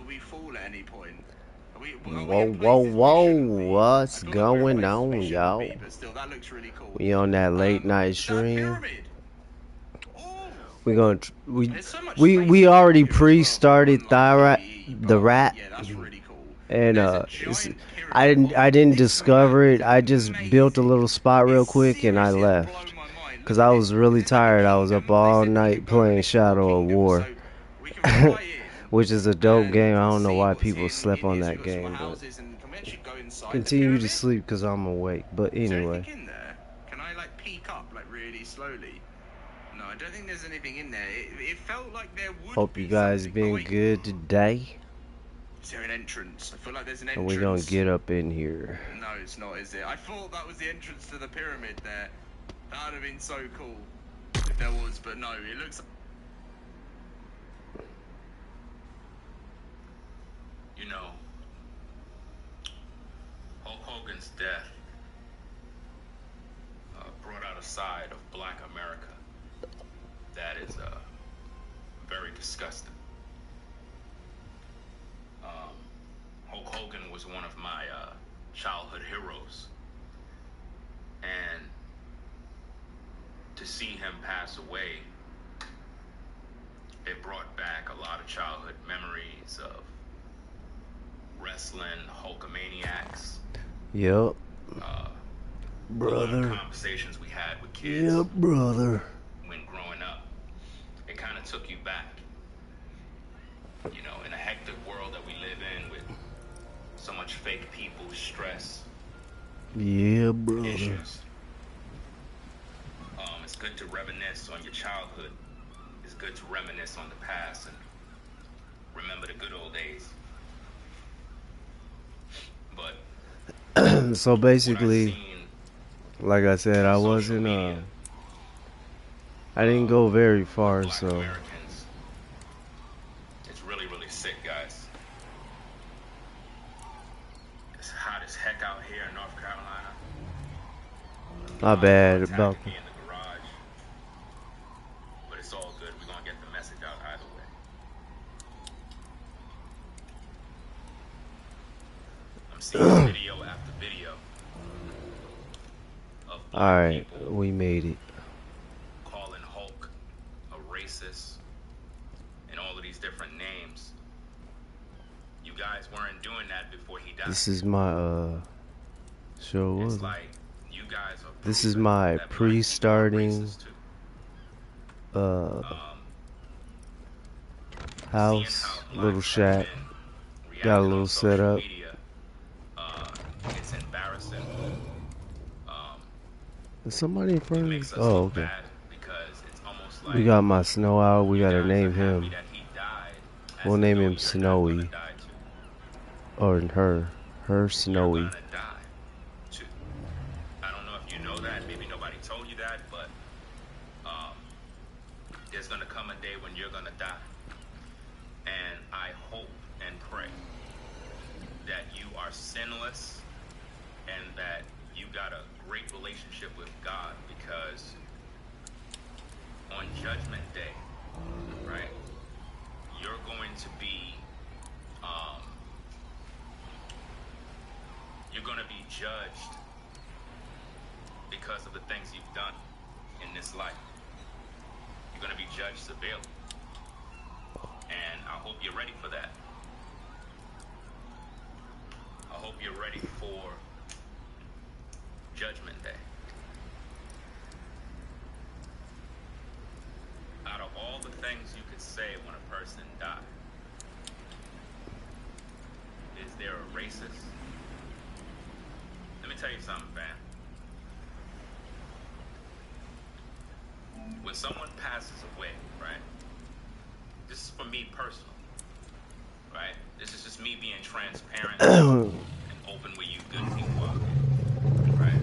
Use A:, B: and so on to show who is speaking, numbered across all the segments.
A: we fall at any point? Are we
B: Whoa,
A: in
B: whoa,
A: places we
B: whoa,
A: shouldn't be? I
B: what's
A: feel like we're in
B: going
A: places we
B: on,
A: shouldn't
B: y'all?
A: be, but still, that looks really cool.
B: We on that late night
A: Is that a
B: stream.
A: pyramid? Oh,
B: We gonna
A: there's so much space
B: we
A: in down
B: already
A: here as well for
B: pre-started
A: online
B: Tharat,
A: PvE,
B: the
A: but
B: rat,
A: yeah, that's really cool.
B: and
A: There's a
B: it's,
A: giant pyramid
B: I
A: of
B: didn't
A: this
B: discover
A: map.
B: it.
A: It's
B: I just built a
A: amazing.
B: little spot real
A: It's
B: quick and I
A: seriously has blown
B: left
A: my mind.
B: because
A: Look at
B: I
A: this.
B: was really
A: There's like a
B: tired. I was up
A: kingdom. They
B: all
A: said you can
B: night
A: go and
B: playing
A: explore
B: Shadow of
A: kingdoms,
B: War,
A: so we can fly in
B: which is a dope
A: and
B: game. I don't know
A: see
B: why
A: what's
B: people slept
A: in
B: on
A: here. So
B: that
A: we've got some
B: game, but
A: houses, and can we actually go inside the
B: continue to
A: pyramid?
B: sleep because I'm awake. But
A: Is there anything
B: anyway,
A: in there? Can I like peek up like really slowly? No, I don't think there's anything in there. It felt like there would
B: hope you
A: be
B: guys
A: something. Oh
B: been
A: wait,
B: good today.
A: is there an entrance? I feel like there's an
B: And we gonna
A: entrance.
B: get up in here.
A: No, it's not, is it? I thought that was the entrance to the pyramid there. That would have been so cool if there was, but no, it looks.
C: You know, Hulk Hogan's death brought out a side of Black America that is very disgusting. Hulk Hogan was one of my childhood heroes, and to see him pass away, it brought back a lot of childhood memories of wrestling, Hulkamaniacs.
B: Yep.
C: A lot of
B: Brother.
C: conversations we had with kids.
B: Yep, brother.
C: When growing up, it kind of took you back. You know, in a hectic world that we live in with so much fake people, stress,
B: Yeah, brother.
C: issues. It's good to reminisce on your childhood. It's good to reminisce on the past and remember the good old days. But
B: So basically, like I said, I wasn't
C: media,
B: I didn't go very far,
C: Black
B: so
C: Americans, it's really, really sick, guys. It's hot as heck out here in North Carolina.
B: not bad
C: Attacking
B: about
C: me in the garage. But it's all good. We're gonna get the message out either way. I'm seeing video after video of black
B: Alright,
C: people
B: we made it.
C: calling Hulk a racist and all of these different names. You guys weren't doing that before he died.
B: This is my show.
C: It's like you guys are
B: This is
C: proving
B: my
C: that black people are
B: pre-starting
C: racist too.
B: house, little shack. Got a little setup.
C: It's embarrassing.
B: Is somebody in front of me?
C: Makes us
B: Oh,
C: look
B: okay.
C: bad because it's almost like
B: We got my snow owl. We
C: you
B: gotta
C: guys
B: name
C: are happy
B: him.
C: that he died, as
B: We'll
C: if
B: name
C: though
B: him
C: you're not
B: Snowy.
C: gonna die too.
B: Or her. Her
C: You're
B: Snowy.
C: gonna die too. I don't know if you know that. Maybe nobody told you that, but there's gonna come a day when you're gonna die. And I hope and pray that you are sinless and that you got a great relationship with God, because on Judgment Day, right, you're going to be judged because of the things you've done in this life. You're going to be judged severely. And I hope you're ready for that. I hope you're ready for Judgment Day. Out of all the things you could say when a person dies, is there a racist? Let me tell you something, fam. When someone passes away, right? This is for me personally, right? This is just me being transparent and open with you good people out there, right?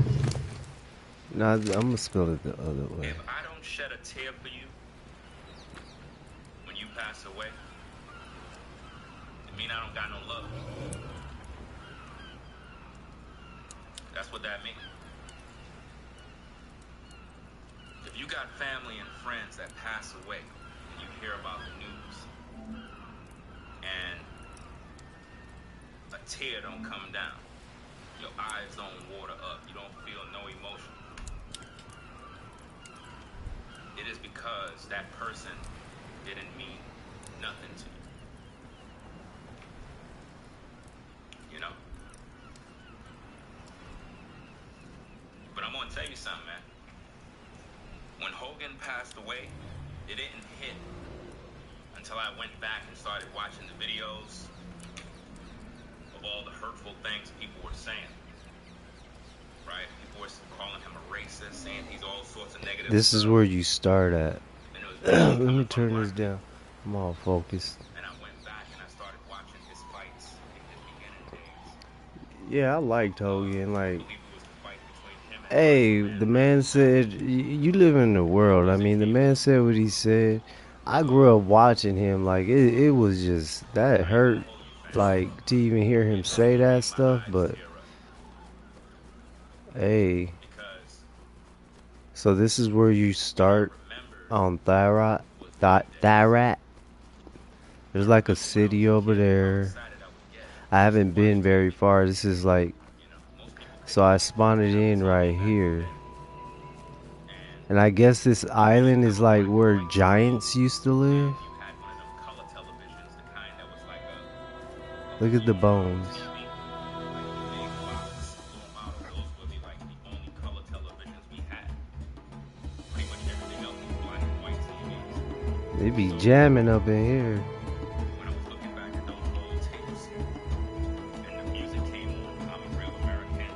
B: No, I'm gonna spell it the other way.
C: If I don't shed a tear for you when you pass away, it mean I don't got no love. That's what that means. If you got family and friends that pass away and you hear about the news and tear don't come down. Your eyes don't water up. You don't feel no emotion. It is because that person didn't mean nothing to you. You know? But I'm gonna tell you something, man. When Hogan passed away, it didn't hit until I went back and started watching the videos of all the hurtful things people were saying. Right? People were calling him a racist, saying he's all sorts of negative
B: This
C: stuff.
B: is where you start at.
C: And it was
B: Let
C: coming
B: me
C: from
B: turn
C: black
B: this down. I'm all focused.
C: And I went back and I started watching his fights in his beginning days.
B: Yeah, I liked Hogan.
C: I
B: Like,
C: believe it was the fight between him and
B: hey,
C: Macho Man.
B: the man said, you live in the world. I mean, the man said what he said. I grew up watching him. Like, it was just, that hurt, like, to even hear him say that stuff. But, hey,
C: Because
B: so this is where you start
C: remember
B: on Tharat. Tharat. There's like a city over there.
C: excited I would get.
B: I haven't been very far. This is like,
C: You know, most people think
B: so I spawned it in right here. And I guess this island is like where giants used to live.
C: you had one of them color televisions, the kind that was like a
B: Look at the bones.
C: TV, like the big box, little model. Those were like the only color televisions we had. Pretty much everything else was black and white TVs.
B: They be jamming up in here.
C: When I was looking back at those old tapes, and the music came on, I'm a Real American.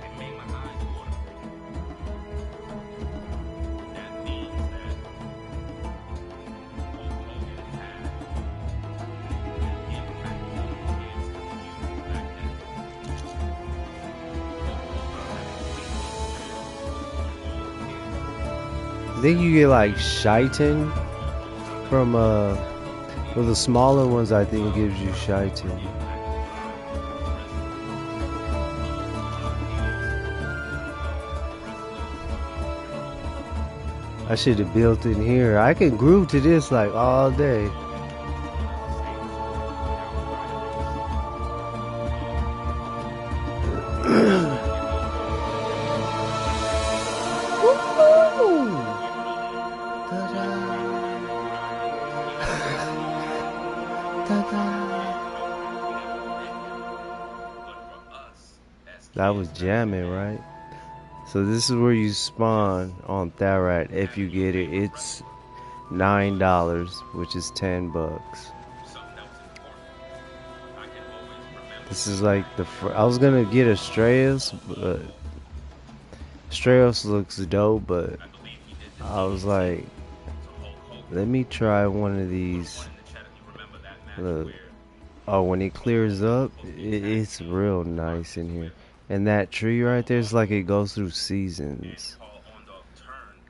C: It made my eyes water. That means that Hulk Hogan had an impact on the kids and the youth back then.
B: I think you get like chitin from well, the smaller ones I think gives you chitin. I should have built in here. I can groove to this like all day. That was jamming, right? So this is where you spawn on Tharat. If you get it, it's $9, which is $10. This is like the I was gonna get a Strauss, but Strauss looks dope. But I was like, let me try one of these. Look, oh, when it clears up, it's real nice in here. And that tree right there is like it goes through seasons.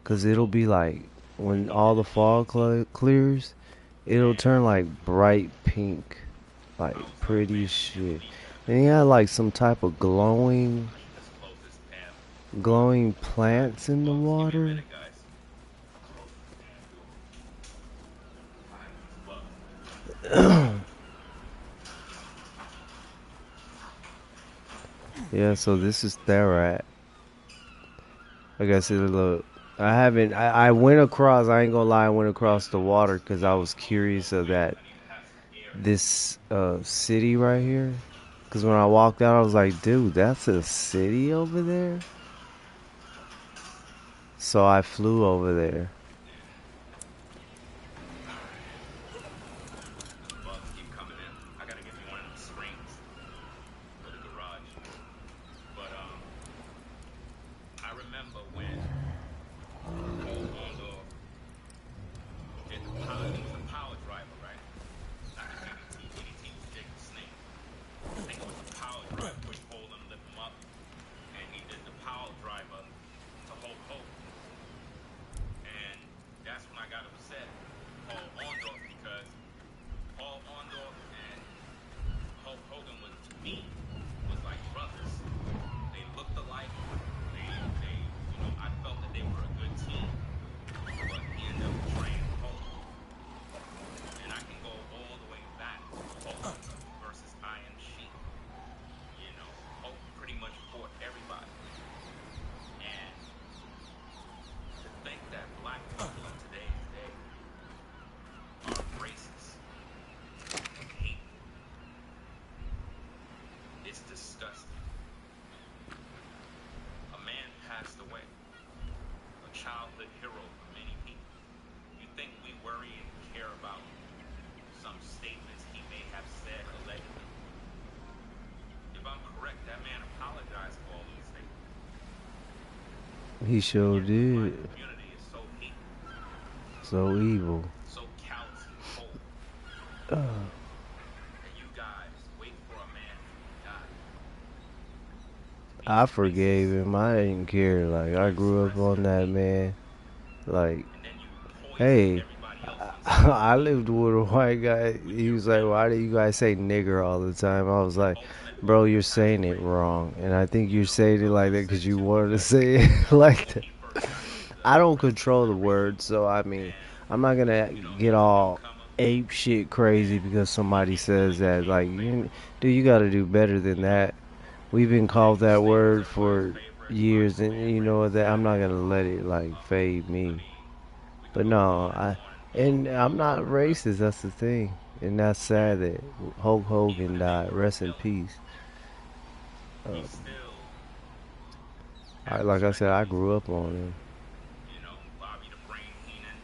B: Cause it'll be like when all the fog clears, it'll turn like bright pink, like pretty shit. And you got like some type of glowing plants in the water. Yeah, so this is Tharat. Like I said, look, I went across, I ain't gonna lie, I went across the water because I was curious of this city right here. Because when I walked out, I was like, dude, that's a city over there? So I flew over there. He sure
C: Yet the black
B: did.
C: community is so hateful,
B: So evil.
C: so callous and cold
B: Uh,
C: that you guys wait for a man to die to be
B: I forgave
C: racist
B: him. I didn't care. Like,
C: and
B: I grew up
C: express
B: on
C: your
B: that
C: hate,
B: man. Like,
C: and then you poison
B: hey,
C: everybody else
B: I,
C: on social
B: I
C: media
B: lived with a white guy.
C: with
B: He
C: your
B: was like, "Why
C: venom
B: do you guys say nigger all the time?" I was
C: and
B: like,
C: ultimate
B: "Bro,
C: hope
B: you're
C: to pass
B: saying it
C: away.
B: wrong, and I think you're saying it
C: Well,
B: like
C: you
B: that
C: said
B: because you
C: too
B: wanted to
C: because
B: say it like
C: when
B: that."
C: he first got into the
B: I don't
C: wrestling
B: control the
C: federation
B: words, so I mean,
C: and
B: I'm not gonna
C: he
B: get
C: was a
B: all
C: newcomer
B: ape shit crazy
C: and
B: because
C: he
B: somebody
C: didn't really
B: says that.
C: became
B: Like,
C: a
B: you,
C: favorite,
B: dude, you got to do better than
C: you know,
B: that. We've been
C: and then
B: called
C: you
B: that
C: stay was
B: word
C: everybody's
B: for
C: favorite,
B: years,
C: Macho
B: and
C: Man
B: you
C: Randy
B: know that I'm not
C: Savage.
B: gonna let it like fade
C: I
B: me.
C: mean, we could
B: But
C: go
B: no,
C: on and
B: and
C: on
B: I'm not
C: about the
B: racist.
C: wrestling,
B: That's the thing, and that's
C: and
B: sad that Hulk
C: even
B: Hogan
C: if you
B: died.
C: were a
B: Rest in
C: villain,
B: peace.
C: you
B: Uh,
C: still
B: I
C: have
B: like I
C: respect
B: said,
C: for
B: I
C: these
B: grew up
C: people.
B: on him.
C: You know, Bobby the Brain Heenan,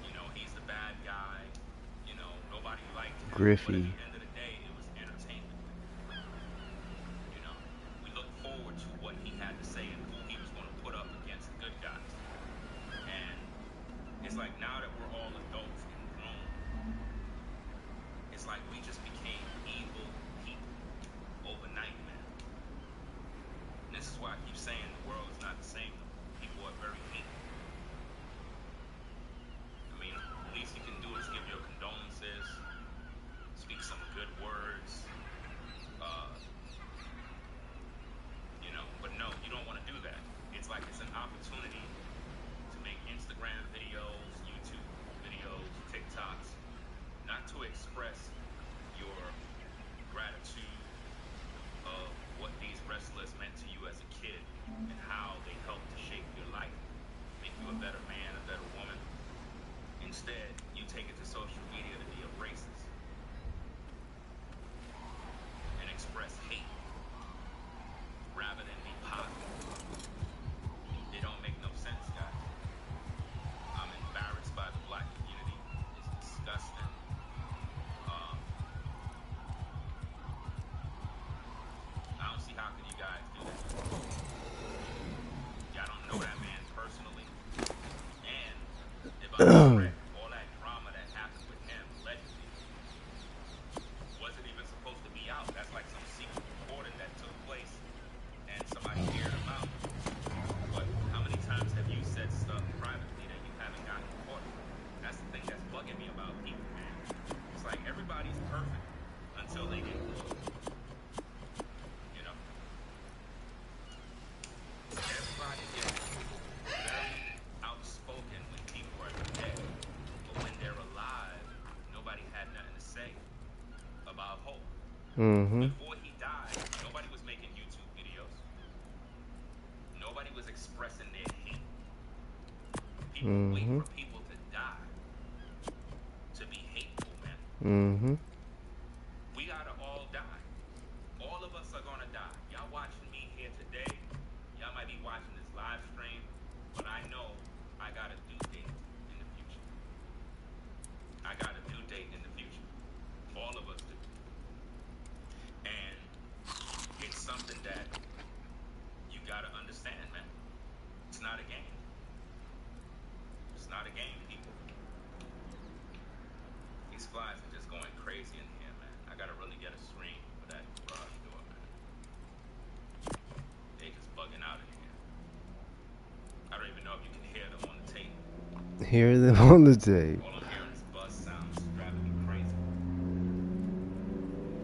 C: you know, he's the bad guy. You know, nobody liked him, but at
B: Griffey.
C: the end of the day, it was entertainment. You know, we look forward to what he had to say and who he was going to put up against the good guys. And it's like now that we're all adults and grown, it's like we just became evil people overnight, man. And this is why I keep saying the world is not the same no more. People are very hateful. I mean, the least you can do is give your condolences, speak some good words, uh, you know. But no, you don't want to do that. It's like it's an opportunity to make Instagram videos, YouTube videos, TikToks, not to express your gratitude of what these wrestlers meant to you as a kid and how they helped to shape your life, make you a better man, a better woman. Instead, you take it to social media to be a racist and express hate rather than be positive. It don't make no sense, guys. I'm embarrassed by the black community. It's disgusting. Um, I don't see how can you guys do that. Y'all don't know that man personally. And if I'm correct, all that drama that happened with him, allegedly, wasn't even supposed to be out. That's like some secret recording that took place and somebody aired him out. But how many times have you said stuff privately that you haven't gotten caught for? That's the thing that's bugging me about people, man. It's like everybody's perfect until they get caught. You know? Everybody is very outspoken when people are dead. But when they're alive, nobody had nothing to say about Hope.
B: Mm-hmm.
C: Before he died, nobody was making YouTube videos. Nobody was expressing their hate. People wait
B: Mm-hmm.
C: for people to die to be hateful, man.
B: Mm-hmm.
C: We gotta all die. All of us are gonna die. Y'all watching me here today, y'all might be watching this live stream, but I know I got a due date in the future. I got a due date in the future. All of us do. And it's something that you gotta understand, man. It's not a game. It's not a game, people. These flies are just going crazy in here, man. I gotta really get a screen for that garage door, man. They just bugging out in here. I don't even know if you can hear them on the tape.
B: Hear them on the tape.
C: All I'm hearing is buzz sounds. It's driving me crazy.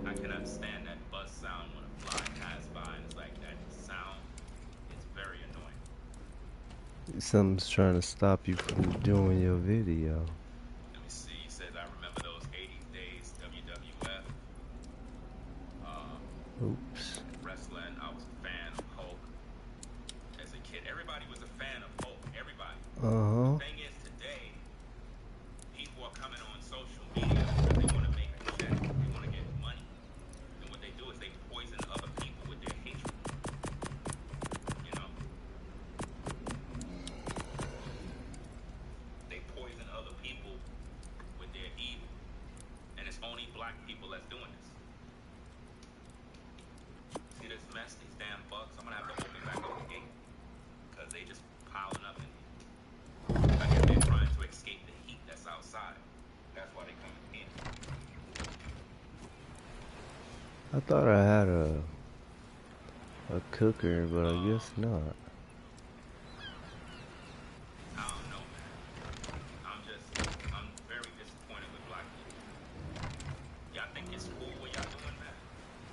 C: I cannot stand that buzz sound when a fly passes by and it's like that sound. It's very annoying.
B: Something's trying to stop you from doing your video.
C: Let me see. He says, I remember those 80s days, WWF. Um,
B: Oops.
C: Wrestling. I was a fan of Hulk as a kid. Everybody was a fan of Hulk. Everybody. The
B: Uh-huh.
C: thing is, today, people are coming on social media because they want to make a check. They want to get money. And what they do is they poison other people with their hatred. You know? They poison other people with their evil. And it's only black people that's doing this. See this mess, these damn bugs? I'm gonna have to open back up the gate. Because they just piling up in here. I guess they're trying to escape the heat that's outside. That's why they come in.
B: I thought I had a cooker, but I guess not.
C: I don't know, man. I'm very disappointed with black people. Y'all think it's cool what y'all doing, man?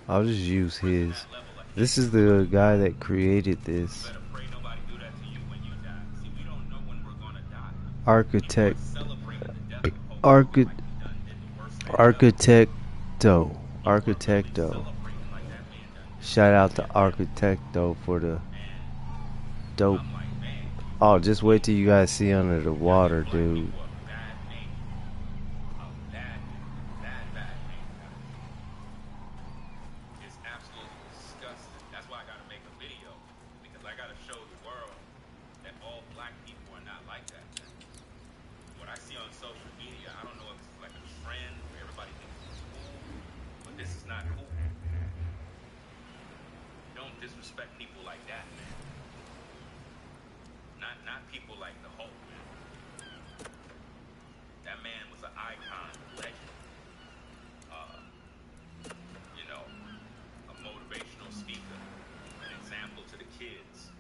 B: I'll just use
C: Prison
B: his.
C: that level of
B: This
C: hate.
B: is the guy that created
C: You
B: this.
C: better pray nobody do that to you when you die. See, we don't know when we're gonna die. People are
B: Architect.
C: celebrating the death of Hope
B: Archi-
C: like he done did the worst thing ever.
B: Architecto.
C: People are really
B: Architecto.
C: celebrating like that man done did
B: Shout
C: the
B: out
C: worst
B: to
C: thing ever.
B: Architecto for the
C: And
B: dope.
C: I'm like, man,
B: Oh, just wait till you guys see under the
C: y'all
B: water,
C: give black
B: dude.
C: people a bad name. A bad name. Bad name, guys. It's absolutely disgusting. That's why I gotta make a video. Because I gotta show the world that all black people are not like that. What I see on social media, I don't know if it's like a trend where everybody thinks it's cool, but this is not cool. You don't disrespect people like that, man. Not people like the Hulk, man. That man was an icon, legend. You know, a motivational speaker, an example to the kids,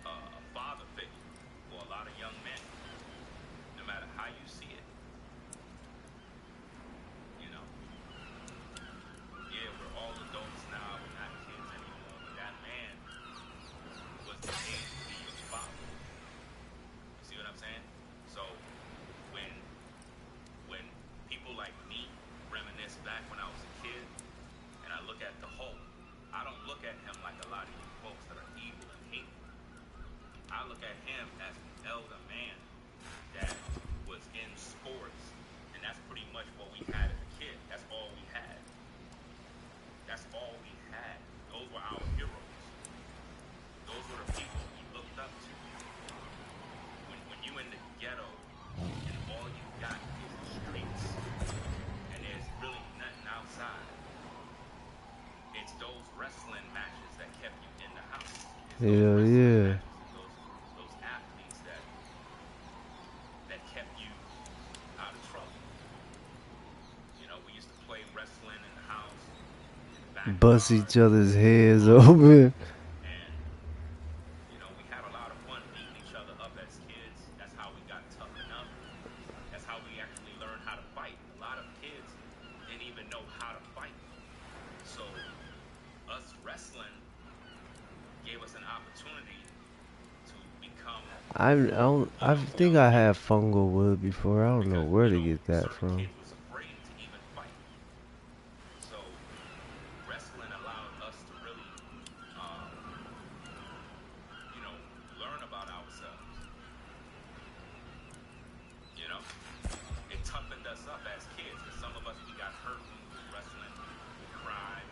C: a father figure for a lot of young men. No matter how you see it, you know. Yeah, we're all adults now. We're not kids anymore. But that man was the age to be your father. You see what I'm saying? So when people like me reminisce back when I was a kid, and I look at the Hulk, I don't look at him like a lot of you folks that are evil and hateful. I look at him as an elder man that was in sports, and that's pretty much what we had as a kid. That's all we had. That's all we had. Those were our heroes. Those were the people we looked up to. When you in the ghetto and all you got is the streets and there's really nothing outside, it's those wrestling matches that kept you in the house. It's those
B: Hell
C: wrestling
B: yeah.
C: matches and those athletes that kept you out of trouble. You know, we used to play wrestling in the house, in the
B: Bust
C: backyard,
B: each other's heads open.
C: and you know, we had a lot of fun beating each other up as kids. That's how we got toughened up. That's how we actually learned how to fight. A lot of kids didn't even know how to fight. So us wrestling gave us an opportunity to become
B: I think I had fungal wood before. I don't know
C: because,
B: where
C: you
B: to
C: know,
B: get that
C: certain
B: from.
C: kids was afraid to even fight. So wrestling allowed us to really, you know, learn about ourselves. You know, it toughened us up as kids. Because some of us, we got hurt when we was wrestling, we cried,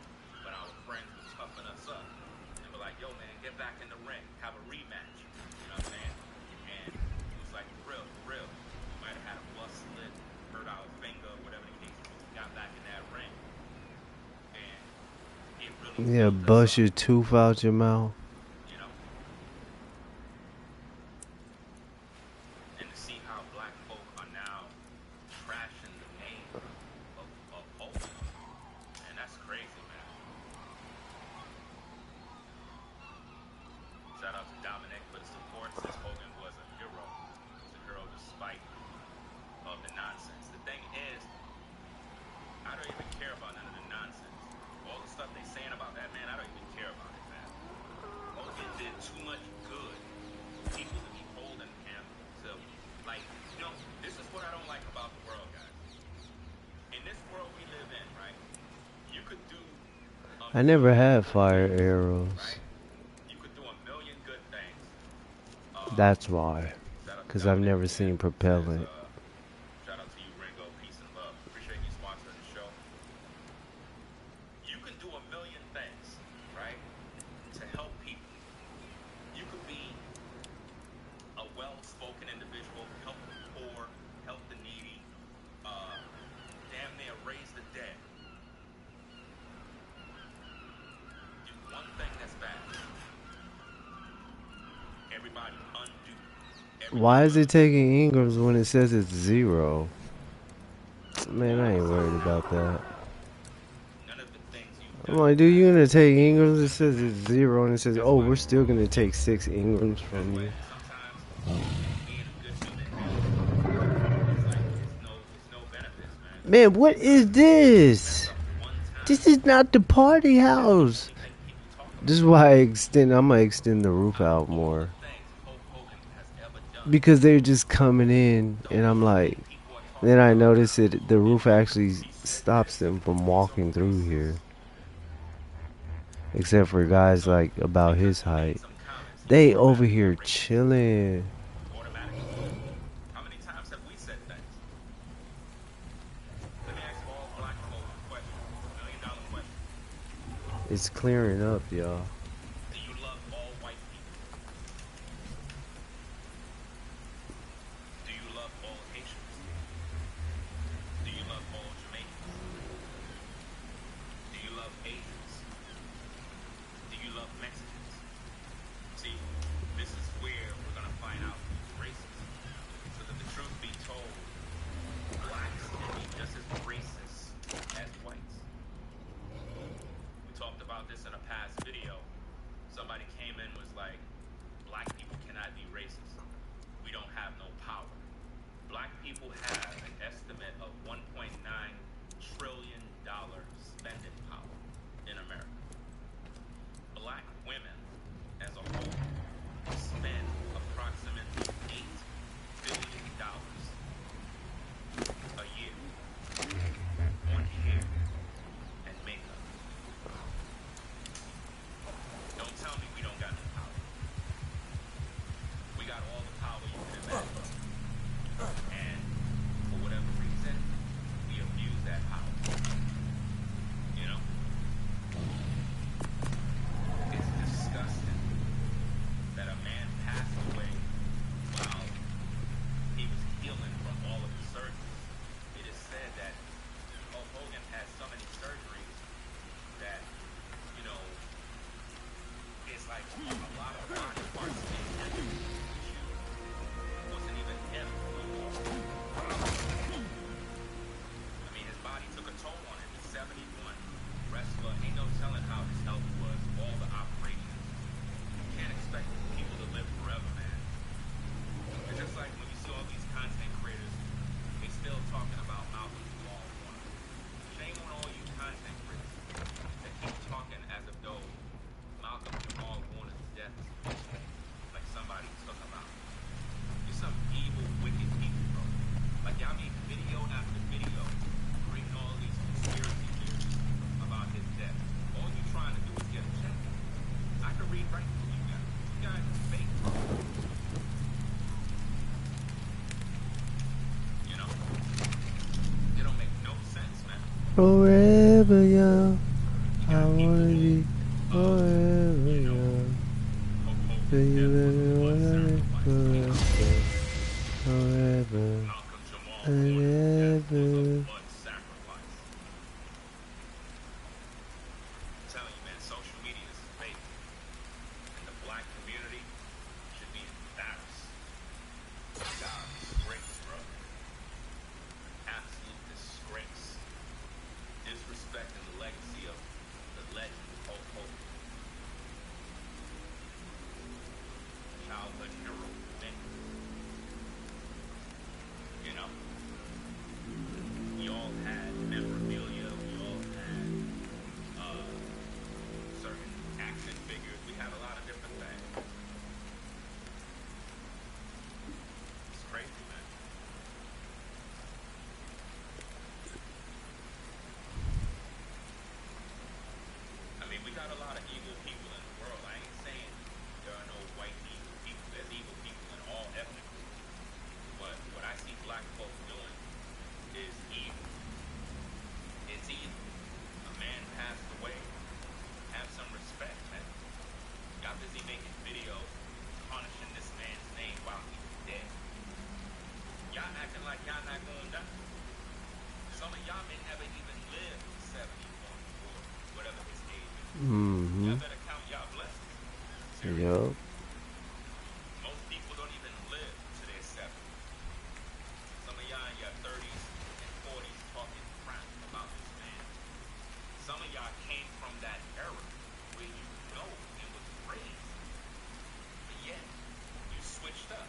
C: but our friends would toughen us up. And be like, yo, man, get back in the ring, have a rematch. You know what I'm saying? And it was like, for real, for real. We might have had a bust lip, hurt our finger, whatever the case was. We got back in that ring. And it really
B: Yeah,
C: built us
B: bust
C: up,
B: your tooth out your mouth.
C: you know? And to see how black folk are now trashing the name of Hope. And that's crazy, man. Shout out to Dominic for the support. Says Hogan was a hero. He was a hero despite of the nonsense. The thing is, I don't even care about none of the nonsense. All the stuff they saying about that man, I don't even care about it, man. Hogan did too much good for people to be holding him to, like, you know, this is what I don't like about the world, guys. In this world we live in, right, you could do
B: I never had
C: good
B: fire
C: things,
B: arrows.
C: right? You could do a million good things.
B: That's why.
C: Shout out to
B: Because I've
C: Dominic
B: never
C: again.
B: seen
C: Says,
B: propellant.
C: shout out to you, Ringo. Peace and love. Appreciate you sponsoring the show. You can do a million things, right, to help people. You could be a well-spoken individual, help the poor, help the needy, damn near raise the dead. Do one thing that's bad.
B: Why is it taking Ingrams when it says it's 0? Man, I ain't worried about that. I'm like, dude, you gonna take Ingrams? It says it's 0, and it says, oh, we're still gonna take 6 Ingrams from you. Man, what is this? This is not the party house. This is why I'm gonna extend the roof out more. Because they're just coming in, and I'm like, then I notice it, the roof actually stops them from walking through here. Except for guys like about his height. They over here chilling. It's clearing up, y'all. Forever young, I wanna be forever young. Do you really wanna be forever, forever and ever? Yup.
C: came from that era where you know it was raised, but yet you switched up.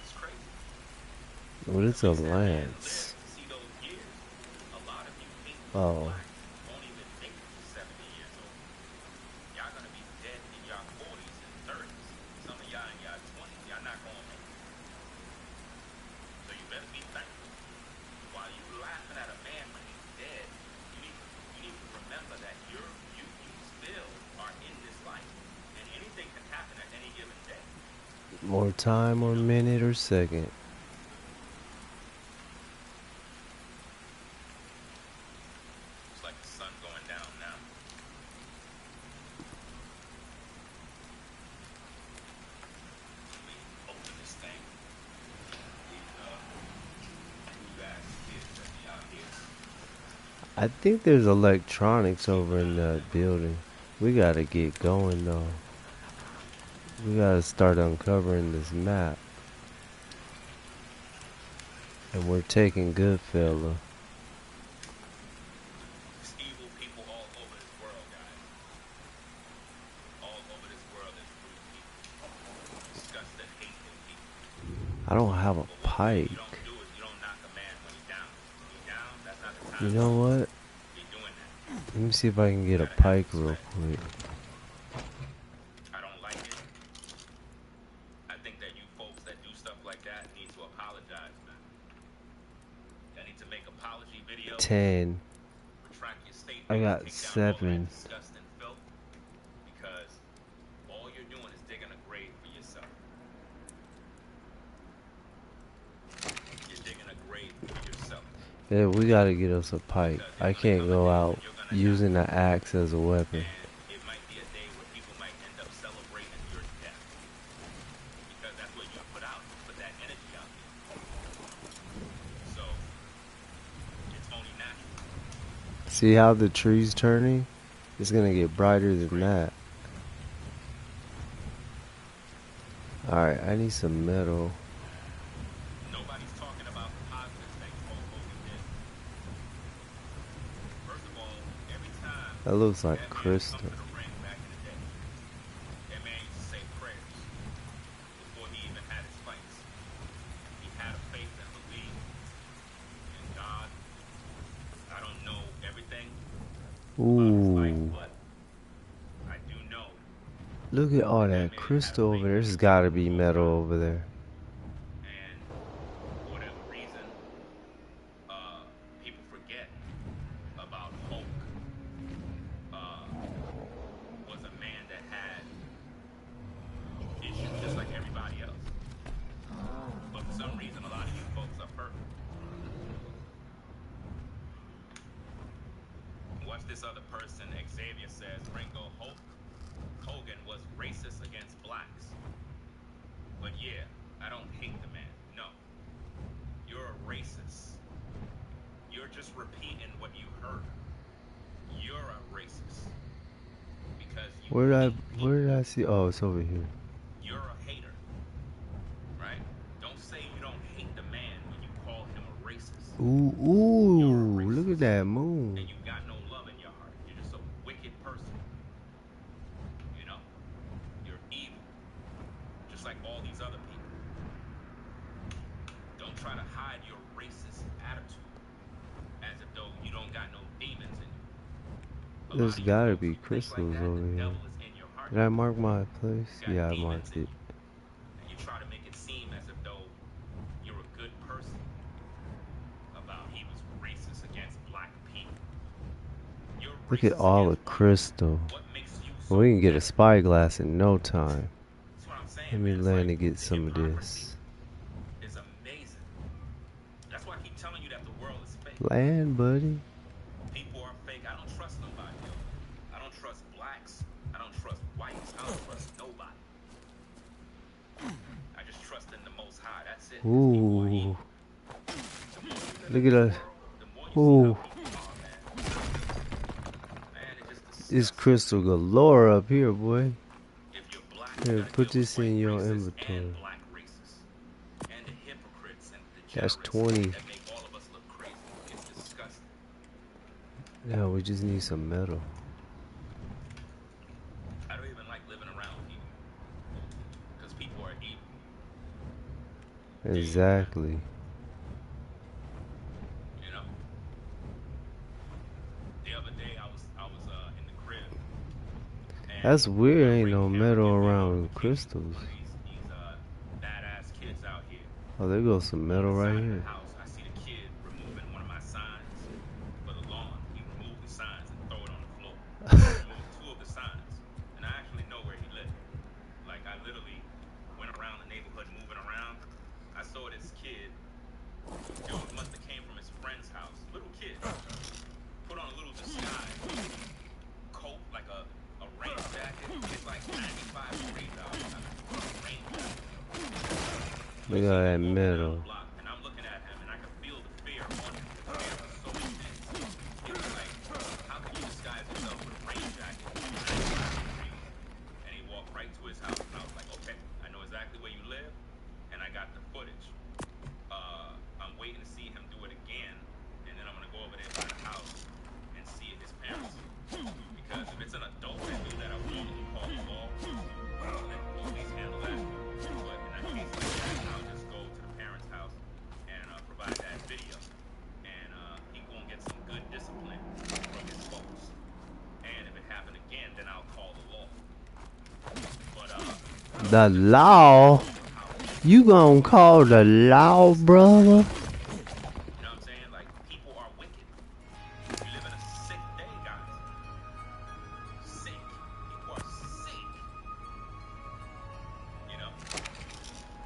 C: It's crazy.
B: What is
C: At
B: a
C: least that man lived
B: lance?
C: to see those years. A lot of you hate
B: Oh,
C: black won't even make it to 70 years old. Y'all gonna be dead in y'all 40s and 30s. Some of y'all in y'all 20s. Y'all not gonna make it. So you better be thankful. While you laughing at a man when he's dead, you need to remember that you still are in this life, and anything can happen at any given day.
B: more time or minute or second.
C: It's like the sun going down now. Let me open this thing. You guys kids that be out here.
B: I think there's electronics over in that building. We gotta get going though. We gotta start uncovering this map. And we're taking good fella.
C: There's evil people all over this world, guys. All over this world there's rude people. Disgusting, hateful people.
B: I don't have a
C: But what
B: pike.
C: you don't do is you don't knock a man when he's down. When he's down, that's not the time
B: You know what?
C: to be doing that.
B: Let me see if I can get a
C: Gotta have
B: pike real
C: respect.
B: quick.
C: I don't like it. I think that you folks that do stuff like that need to apologize, man. Y'all need to make apology videos.
B: 10.
C: Retract your statement.
B: I got
C: Take down all
B: 7.
C: that disgusting filth, because all you're doing is digging a grave for yourself. You're digging a grave for yourself.
B: Yeah, we gotta get us a pike. I can't go out using the axe as a weapon.
C: And it might be a day where people might end up celebrating your death, because that's what you put out. You put that energy out there. So it's only natural.
B: See how the tree's turning? It's gonna get brighter than that. Alright, I need some metal.
C: Nobody's talking about the positive things Hulk Hogan did. First of all, every time
B: That looks like
C: that man would
B: crystal.
C: come to the ring back in the day, that man used to say prayers before he even had his fights. He had a faith and believed in God. I don't know everything about his life,
B: Ooh.
C: but I do know
B: Look at all that crystal over there. There's gotta be metal over there.
C: and for whatever reason, people forget about Hulk. Was a man that had issues just like everybody else. But for some reason, a lot of you folks are perfect. Watch this other person. Xavier says, Ringo Hulk Hogan was racist against blacks. But yeah, I don't hate the man. No. You're a racist. You're just repeating what you heard. You're a racist. Because you
B: Where did I see? Oh, it's over here.
C: You're a hater. Right? Don't say you don't hate the man when you call him a racist.
B: Ooh, look at that moon.
C: And you got no love in your heart. You're just a wicked person. You know? You're evil. Just like all these other people. Don't try to hide your racist attitude as if though you don't got no demons in you.
B: There's gotta be crystals over here. Did I mark my place? Yeah, I marked it.
C: And you try to make it seem as if though you're a good person. About he was racist against black people. You're
B: Look at
C: racist
B: all the
C: against white
B: crystal.
C: people. What makes you so
B: We can get a
C: bad?
B: spyglass in no time.
C: That's what I'm saying,
B: Let me
C: man. It's
B: land
C: like
B: and get
C: the
B: some of
C: hypocrisy
B: this.
C: is amazing. That's why I keep telling you that the world is fake.
B: Land, buddy.
C: People are fake. I don't trust nobody, yo. I don't trust blacks. I don't trust whites. I don't trust nobody. I just trust in the Most High. That's it. People are
B: Ooh.
C: evil. The more you live
B: Look
C: in
B: at
C: this
B: us.
C: world, the more you see
B: Ooh.
C: how people are, man. Man, it just
B: This
C: disgusts me.
B: crystal galore up here, boy.
C: If you're black,
B: Here,
C: you gotta
B: put
C: deal with
B: this
C: white
B: in your
C: racists
B: inventory.
C: and black racists. And the hypocrites and the
B: That's
C: degenerates
B: 20.
C: that make all of us look crazy. It's disgusting.
B: Yeah, we just need some metal.
C: I don't even like living around people because people are evil.
B: Exactly.
C: You know. The other day I was in the crib and
B: That's weird.
C: my
B: Ain't
C: ring
B: no
C: camera
B: metal
C: get video of
B: around
C: a kid,
B: crystals.
C: one of these badass kids out here.
B: Oh, there goes some
C: On
B: metal
C: the
B: right
C: side of the
B: here.
C: house, I see the kid removing one of my signs for the lawn. He removed the signs and throw it on the floor. He removed two of the signs, and I actually know where he lived. Like I literally went around the neighborhood moving around. I saw this kid. Dude must have came from his friend's house. Little kid. Put on a little disguise. Coat, like a rain jacket. It's like 95 degrees outside. A rain jacket.
B: Look
C: You
B: at
C: see
B: that
C: him walking down
B: metal.
C: the block, and I'm looking at him, and I can feel the fear on him. The fear was so intense. It was like, how can you disguise yourself with a rain jacket, 95 degrees? And he walked right to his house, and I was like, okay, I know exactly where you live, and I got the footage. I'm waiting to see him do it again, and then I'm gonna go over there by the house and see his parents. Because if it's an adult that do that, I would normally call the law and let the police handle that. But in that case like that, I'll just go to the parents' house and provide that video. And he gonna get some good discipline from his folks. And if it happened again, then I'll call the law. But
B: The law? You gonna call the law, brother?
C: you know what I'm saying? Like, people are wicked. We live in a sick day, guys. Sick. People are sick. You know?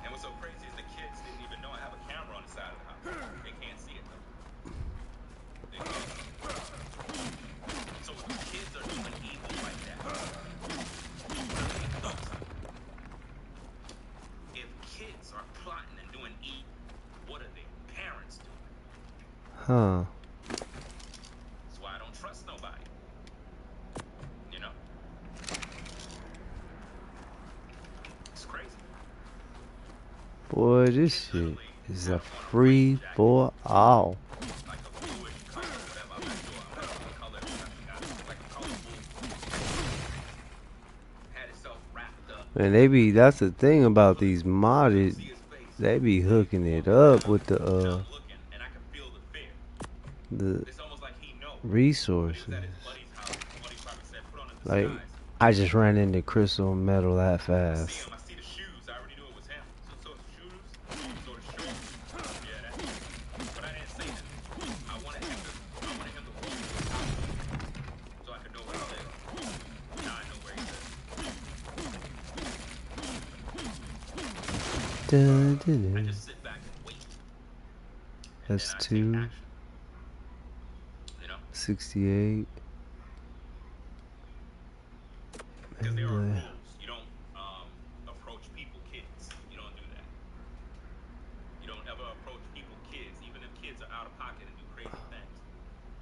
C: And what's so crazy is the kids didn't even know I have a camera on the side of the house. They can't see it, though. They can't. So if the kids are doing evil like that, what are the adults doing? If kids are plotting and doing evil, what are their parents doing?
B: Huh.
C: That's why I don't trust nobody. You know? It's crazy.
B: Boy, this shit is a free for all.
C: Like a bluish color, whatever. I'm not sure. I'm not sure what color it was. I forgot. It was like a colorful. Had itself wrapped up.
B: And they be, that's the thing about these
C: Couldn't
B: modded,
C: see his face.
B: they be hooking it
C: Walking
B: up
C: down,
B: with
C: and
B: the
C: I'm looking, and I can feel the fear. It's almost like he knows. When he was
B: resources.
C: at his buddy's house, his buddy probably said, put on a
B: Like,
C: disguise.
B: I just ran into crystal and metal that
C: I see
B: fast.
C: him. I see the shoes. I already knew it was him. So the shoes, so the shorts. Yeah, that's him. But I didn't say that. I wanted him to walk to his house so I could know where he lived. Now I know where he lives.
B: Dun, dun,
C: I
B: dun.
C: just sit back and wait. And
B: That's
C: then I take
B: 2,
C: action. You know?
B: 68.
C: Because there are
B: And,
C: rules. You don't approach people kids. You don't do that. You don't ever approach people kids, even if kids are out of pocket and do crazy things.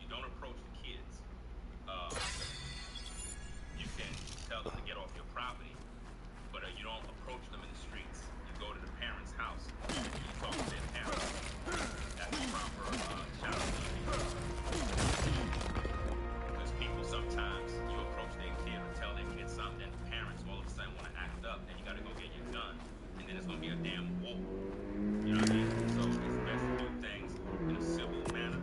C: You don't approach the kids. You can tell them to get off your property, but you don't approach them in the streets. You go to the parents' house. You talk to their parents. That's the proper child behavior. Because people sometimes, you approach their kid or tell their kid something, and the parents all of a sudden want to act up, then you got to go get your gun, and then it's going to be a damn war. You know what I mean? So it's best to do things in a civil manner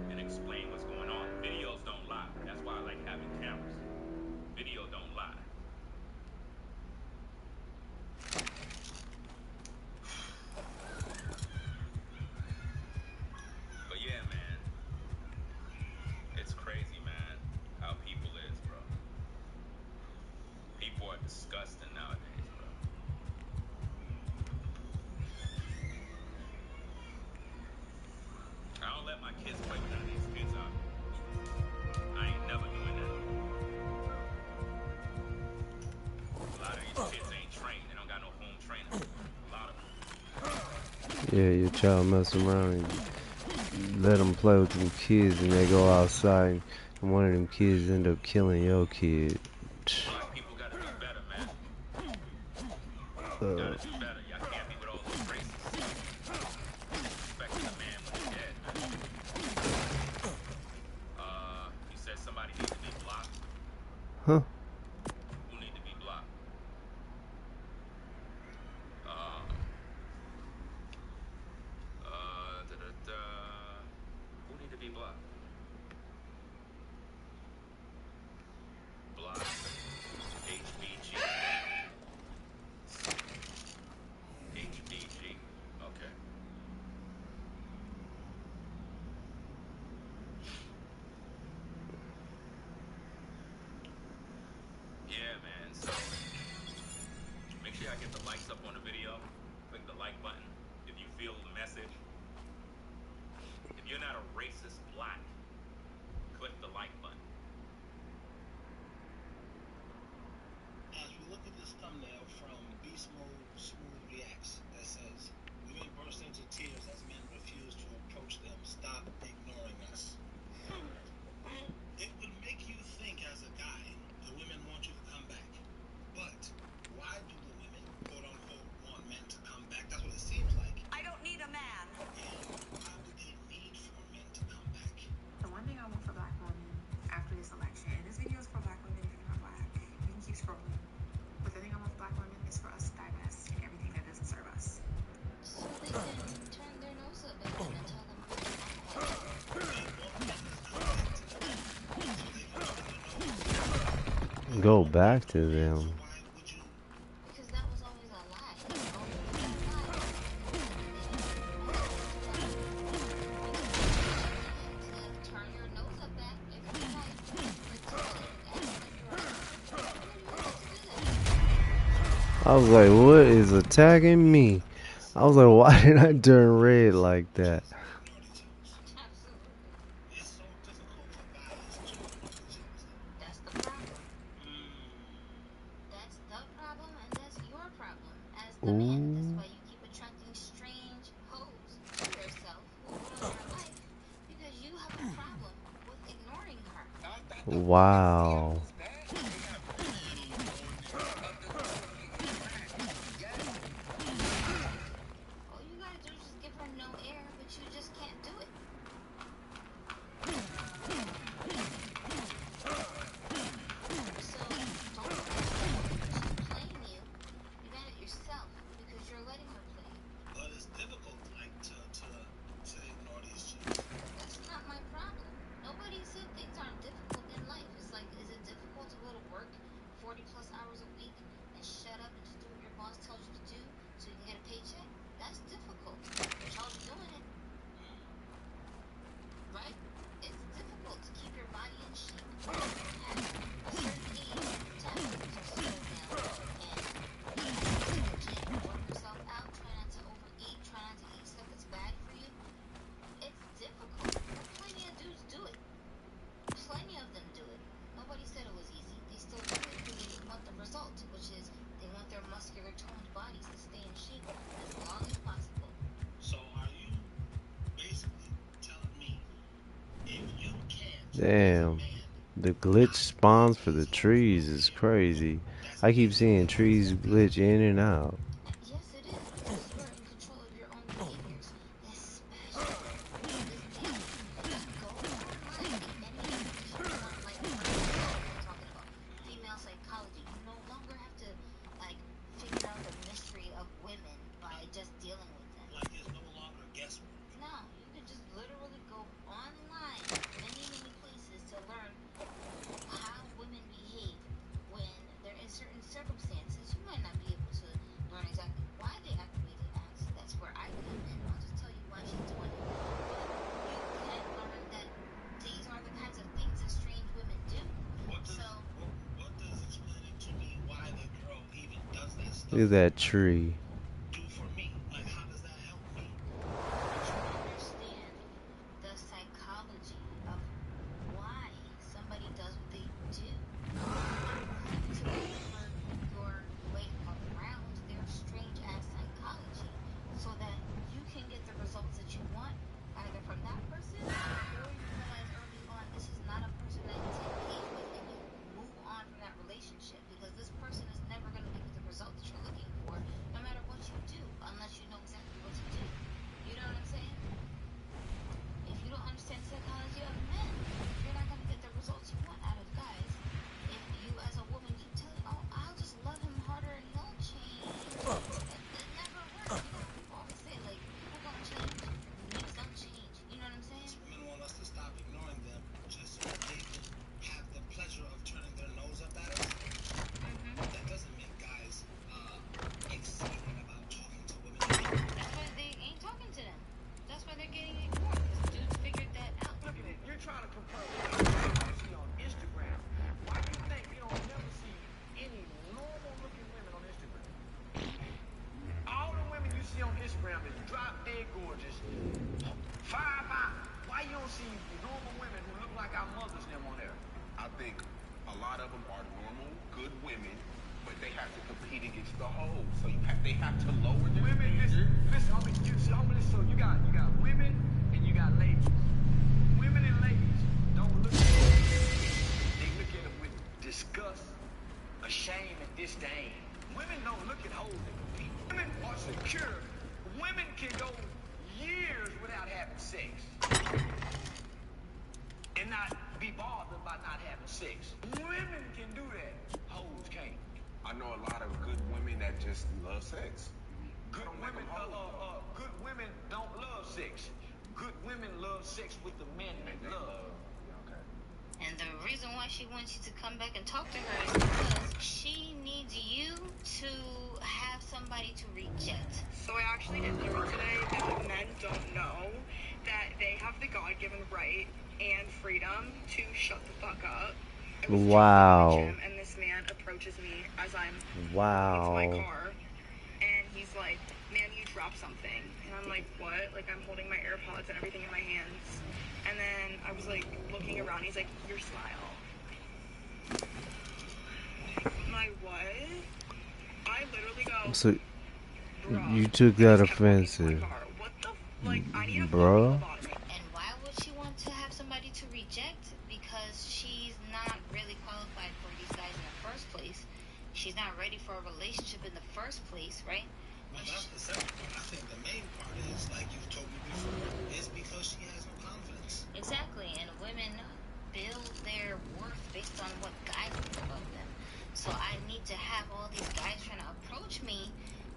C: and explain what's going on. Videos don't lie. That's why I like having cameras. Video don't lie. But yeah, man. It's crazy, man, how people is, bro. People are disgusting nowadays, bro. I don't let my kids play with none of these kids out here. I ain't never doing that. A lot of these kids ain't trained. They don't got no home training. A lot of them.
B: yeah, your child mess around and let them play with them kids and they go outside and one of them kids end up killing your kid.
C: Black people gotta do better, man. Gotta do better. Y'all can't be with all those racists. Disrespecting a man when he's dead, man. You
B: go back to them.
D: Because that was always a lie. Turn your nose up at if you like.
B: I was like, what is attacking me? I was like, why did I turn red like that?
D: That's the problem. That's the problem, and that's your problem as the man. That's why you keep attracting strange hoes to yourself who ruin your life because you have a problem with ignoring her.
B: Wow.
D: All you gotta do is just give her no air, but you just can't do it. So don't let her. She's playing you. You got it yourself because you're letting her play you.
E: But it's difficult, like, to ignore these chicks.
D: That's not my problem. Nobody said things aren't difficult in life. It's like, is it difficult to go to work 40 plus hours a week and shut up and just do what your boss tells you to do so you can get a paycheck? That's difficult. But y'all be doing it. Right? It's difficult to keep your body in shape. At a certain age, taboos are slow down. And you have to go to the gym, work yourself out, try not to overeat, try not to eat stuff that's bad for you. It's difficult. Plenty of dudes do it. Plenty of them do it. Nobody said it was easy. They still do it because they want the result, which is they want their muscular toned bodies to stay in shape as long as possible.
E: So are you basically telling me if you can't,
B: Damn. The glitch spawns for the trees is crazy. I keep seeing trees glitch in and out.
D: Yes, it is because you are in control of your own behaviors, especially in this day and age. Just go online, get any information you want, like for example, we're talking about female psychology. You no longer have to like figure out the mystery of women by just dealing with them.
E: like, it's no longer guesswork?
D: No, you can just literally go online, many places to learn how women behave when they're in certain circumstances. You might not be able to learn exactly why they act the way they act. That's where I come in. I'll just tell you why she's doing it. But you can learn that these are the kinds of things that strange women do.
E: What does
D: So
E: explaining to me why the girl even does that stuff
B: Look at that tree.
E: do for me? Like, how does that help me?
D: to understand the psychology of why somebody does what they do. To maneuver your way around their strange ass psychology so that you can get the results that you want either from that person or you realize early on this is not a person that you take engage with and you move on from that relationship because this person is never going to give you the result that you're looking for no matter what you do unless you know exactly what to do. You know what I'm saying? If you don't understand psychology of men, you're not going to get the results you want out of guys. If you, as a woman, keep telling, oh, I'll just love him harder and he'll change. It never works. You know, people always say, like, people don't change. Niggas don't change. You know what I'm saying?
E: Men want us to stop ignoring them just so that they can have the pleasure of turning their nose up at us. That doesn't make guys excited about talking to women.
D: That's why they ain't talking to them. That's why they're getting ignored. Because dudes figured that out.
F: Look at it. You're trying to compare what you see on Instagram. Why do you think you don't never see any normal-looking women on Instagram? All the women you see on Instagram is drop-dead gorgeous, 5'9". Why you don't see normal women who look like our mothers and them on there?
G: I think a lot of them are normal, good women, but they have to compete against the hoes. So they have to lower their
F: Women,
G: standard.
F: listen, homie, so you got women and you got ladies. Women and ladies don't look at them. They look at them with disgust, a shame, and disdain. Women don't look at hoes and compete. Women are secure. Women can go years without having sex and not be bothered by not having sex. Women can do that. Hoes can't.
G: I know a lot of good women that just love sex.
F: Good women, good women don't love sex. Good women love sex with the men they love.
G: Okay.
D: And the reason why she wants you to come back and talk to her is because she needs you to have somebody to reject.
H: So I actually did learn today that men don't know that they have the God-given right and freedom to shut the fuck up. I was
B: Wow.
H: just in the gym, and this man approaches me as I'm into my
B: Wow.
H: car, and he's like, "Ma'am, you dropped something." And I'm like, "What?" Like, I'm holding my AirPods and everything in my hands. And then I was like looking around. He's like, "Your smile." My what? I literally go,
B: So
H: "Bruh."
B: you took
H: I
B: that
H: just kept walking to my
B: offensive,
H: car. What the like? I need a
B: bruh.
H: lobotomy.
D: And why would she want to have somebody to reject? Because she's not really qualified for these guys in the first place. She's not ready for a relationship in the first place, right?
E: Well, that's the second part. I think the main part is, like you've told me before, is because she has no confidence.
D: Exactly, and women build their worth based on what guys think about them. So I need to have all these guys trying to approach me,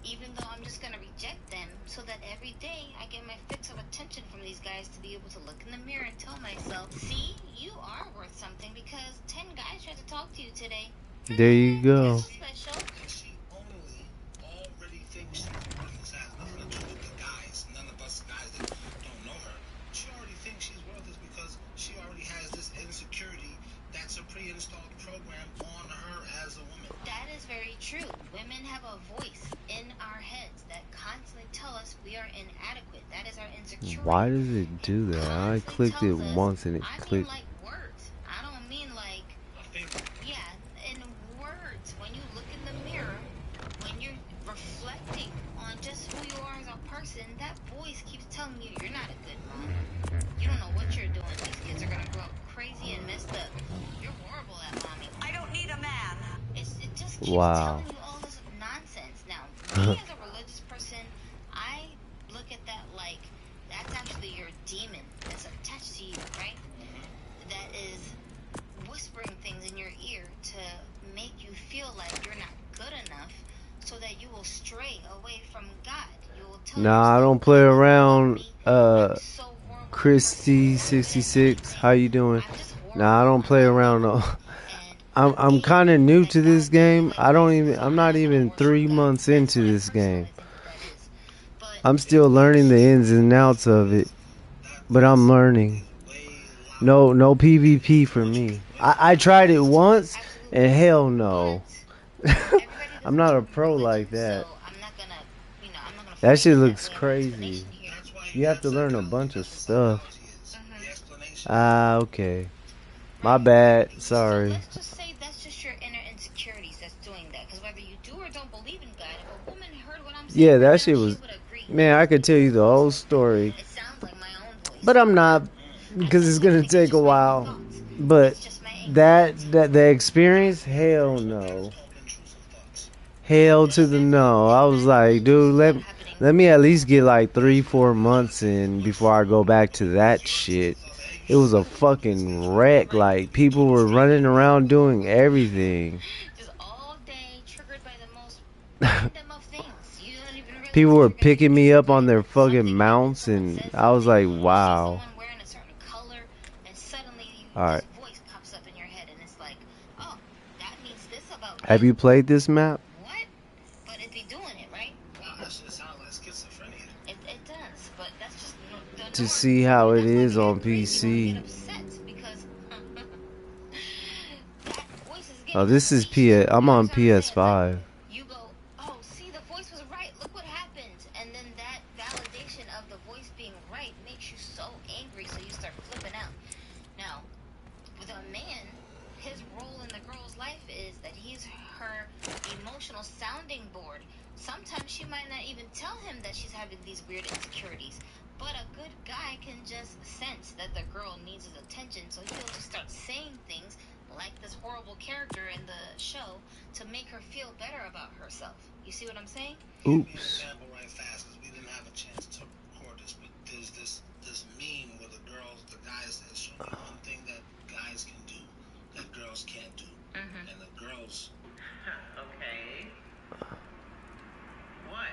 D: even though I'm just gonna reject them, so that every day I get my fix of attention from these guys to be able to look in the mirror and tell myself, see, you are worth something because 10 guys tried to talk to you today.
B: There you go.
D: That's special.
E: And she only already thinks she's worth. This has nothing to do with the guys. None of us guys that don't know her. She already thinks she's worth this because she already has this insecurity that's a pre-installed program on her as a woman.
D: That is very true. Women have a voice in our heads that constantly tell us we are inadequate. That is our insecurity.
B: Why does it do that? I clicked it once and it
D: I mean
B: clicked.
D: like words. I don't mean like,
E: I think
D: yeah, in words. When you look in the mirror, when you're reflecting on just who you are as a person, that voice keeps telling you you're not a good mom. You don't know what you're doing. These kids are gonna grow up crazy and messed up. You're horrible at mommy. I don't need a man. It just keeps
B: Wow.
D: telling you all this nonsense. Now, me as a religious person, I look at that like that's actually your demon that's attached to you, right? That is whispering things in your ear to make you feel like you're not good enough, so that you will stray away from God. You will tell
B: Nah, I
D: yourself,
B: don't play
D: "God doesn't love
B: around.
D: me. I'm so horrible of a
B: Christy
D: person.
B: 66, how you doing?
D: I'm just horrible.
B: Nah, I don't play around. No.
D: And
B: I'm kind of new to this game. I'm not even 3 months into this game. I'm still learning the ins and outs of it, but I'm learning. No PvP for me. I tried it once, and hell no. I'm not a pro like that. That shit looks crazy.
E: that's why
B: You have to learn a bunch of stuff.
E: the explanation.
B: Ah, okay. My bad. Sorry.
D: So let's just say that's just your inner insecurities that's doing that. Because whether you do or don't believe in God, if a woman heard what I'm saying,
B: Yeah,
D: right now,
B: that shit
D: she
B: was.
D: would agree.
B: Man, I could tell you the whole story,
D: It sounds like my own voice.
B: but I'm not because it's gonna take a while. But
D: It's just my
B: that the experience, hell no.
E: Talking intrusive thoughts.
B: Hell to the no. I was like, dude, let me at least get like 3-4 months in before I go back to that shit. It was a fucking wreck. Like people were running around doing everything.
D: just all day triggered by the most random of things. You don't even realize
B: People were
D: you're gonna
B: picking me
D: get
B: up on their
D: something
B: fucking mounts, and I was like, wow.
D: someone wearing a certain color, and suddenly
B: Alright.
D: this voice pops up in your head, and it's like, oh, that means this about
B: Have you played this map?
D: what? But it be doing it, right?
E: That shit sounds like schizophrenia.
D: It does, but that's just the
B: To
D: norm.
B: see how it
D: That's why
B: is
D: we
B: on
D: get crazy when we
B: PC.
D: get upset, because that voice is getting
B: Oh, this is
D: unleashed.
B: I'm
D: You
B: on
D: understand what I'm saying? It's
B: PS5.
D: like, you go, oh, see, the voice was right. Look what happened. And then that validation of the voice being right makes you so angry, so you start flipping out. Now, with a man, his role in the girl's life is that he's her emotional sounding board. Sometimes she might not even tell him that she's having these weird insecurities. But a good guy can just sense that the girl needs his attention, so he'll just start saying things like this horrible character in the show to make her feel better about herself. You see what I'm saying?
E: Give me an
B: Oops.
E: example right fast, because we didn't have a chance to record this, but there's this meme where the guys that show me one thing that guys can do that girls can't do.
D: Mm-hmm.
E: And the girls,
C: Okay. What?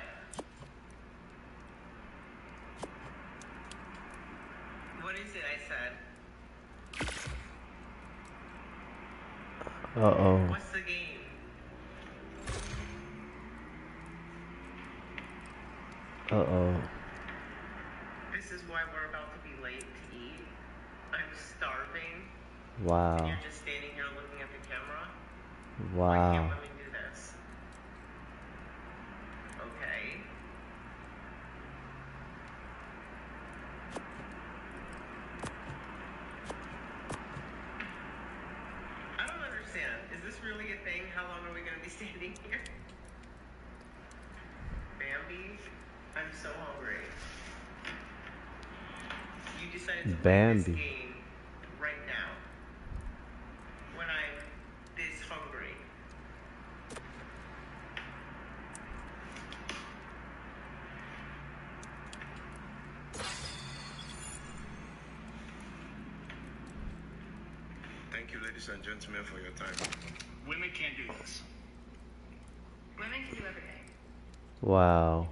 C: What is it I said?
B: Uh-oh.
C: What's the game?
B: Uh-oh.
C: This is why we're about to be late to eat. I'm starving. And
B: Wow.
C: you're just standing here looking at the camera? Why
B: Wow.
C: can't women do this? Okay. I don't understand. Is this really a thing? How long are we going to be standing here? Bambi, I'm so hungry. You decided to play this
B: Bambi.
C: game right now. When I'm this hungry.
G: Thank you, ladies and gentlemen, for your time.
F: Women can't do this.
H: Women can do everything.
B: Wow.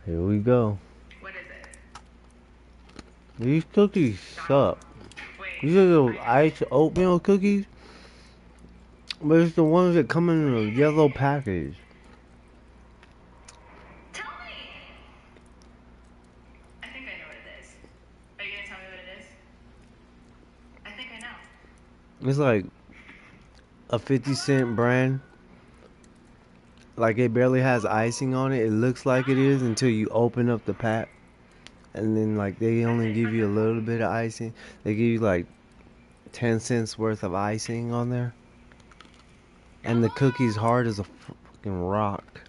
B: Here we go.
H: What is it?
B: These cookies suck.
H: Wait.
B: These are the ice oatmeal cookies, but it's the ones that come in a yellow package.
H: Tell me! I think I know what it is. Are you gonna tell me what it is? I think I know.
B: It's like a 50-cent brand. Like it barely has icing on it. It looks like it is until you open up the pack. And then like they only give you a little bit of icing. They give you like 10 cents worth of icing on there. And the cookie's hard as a fucking rock.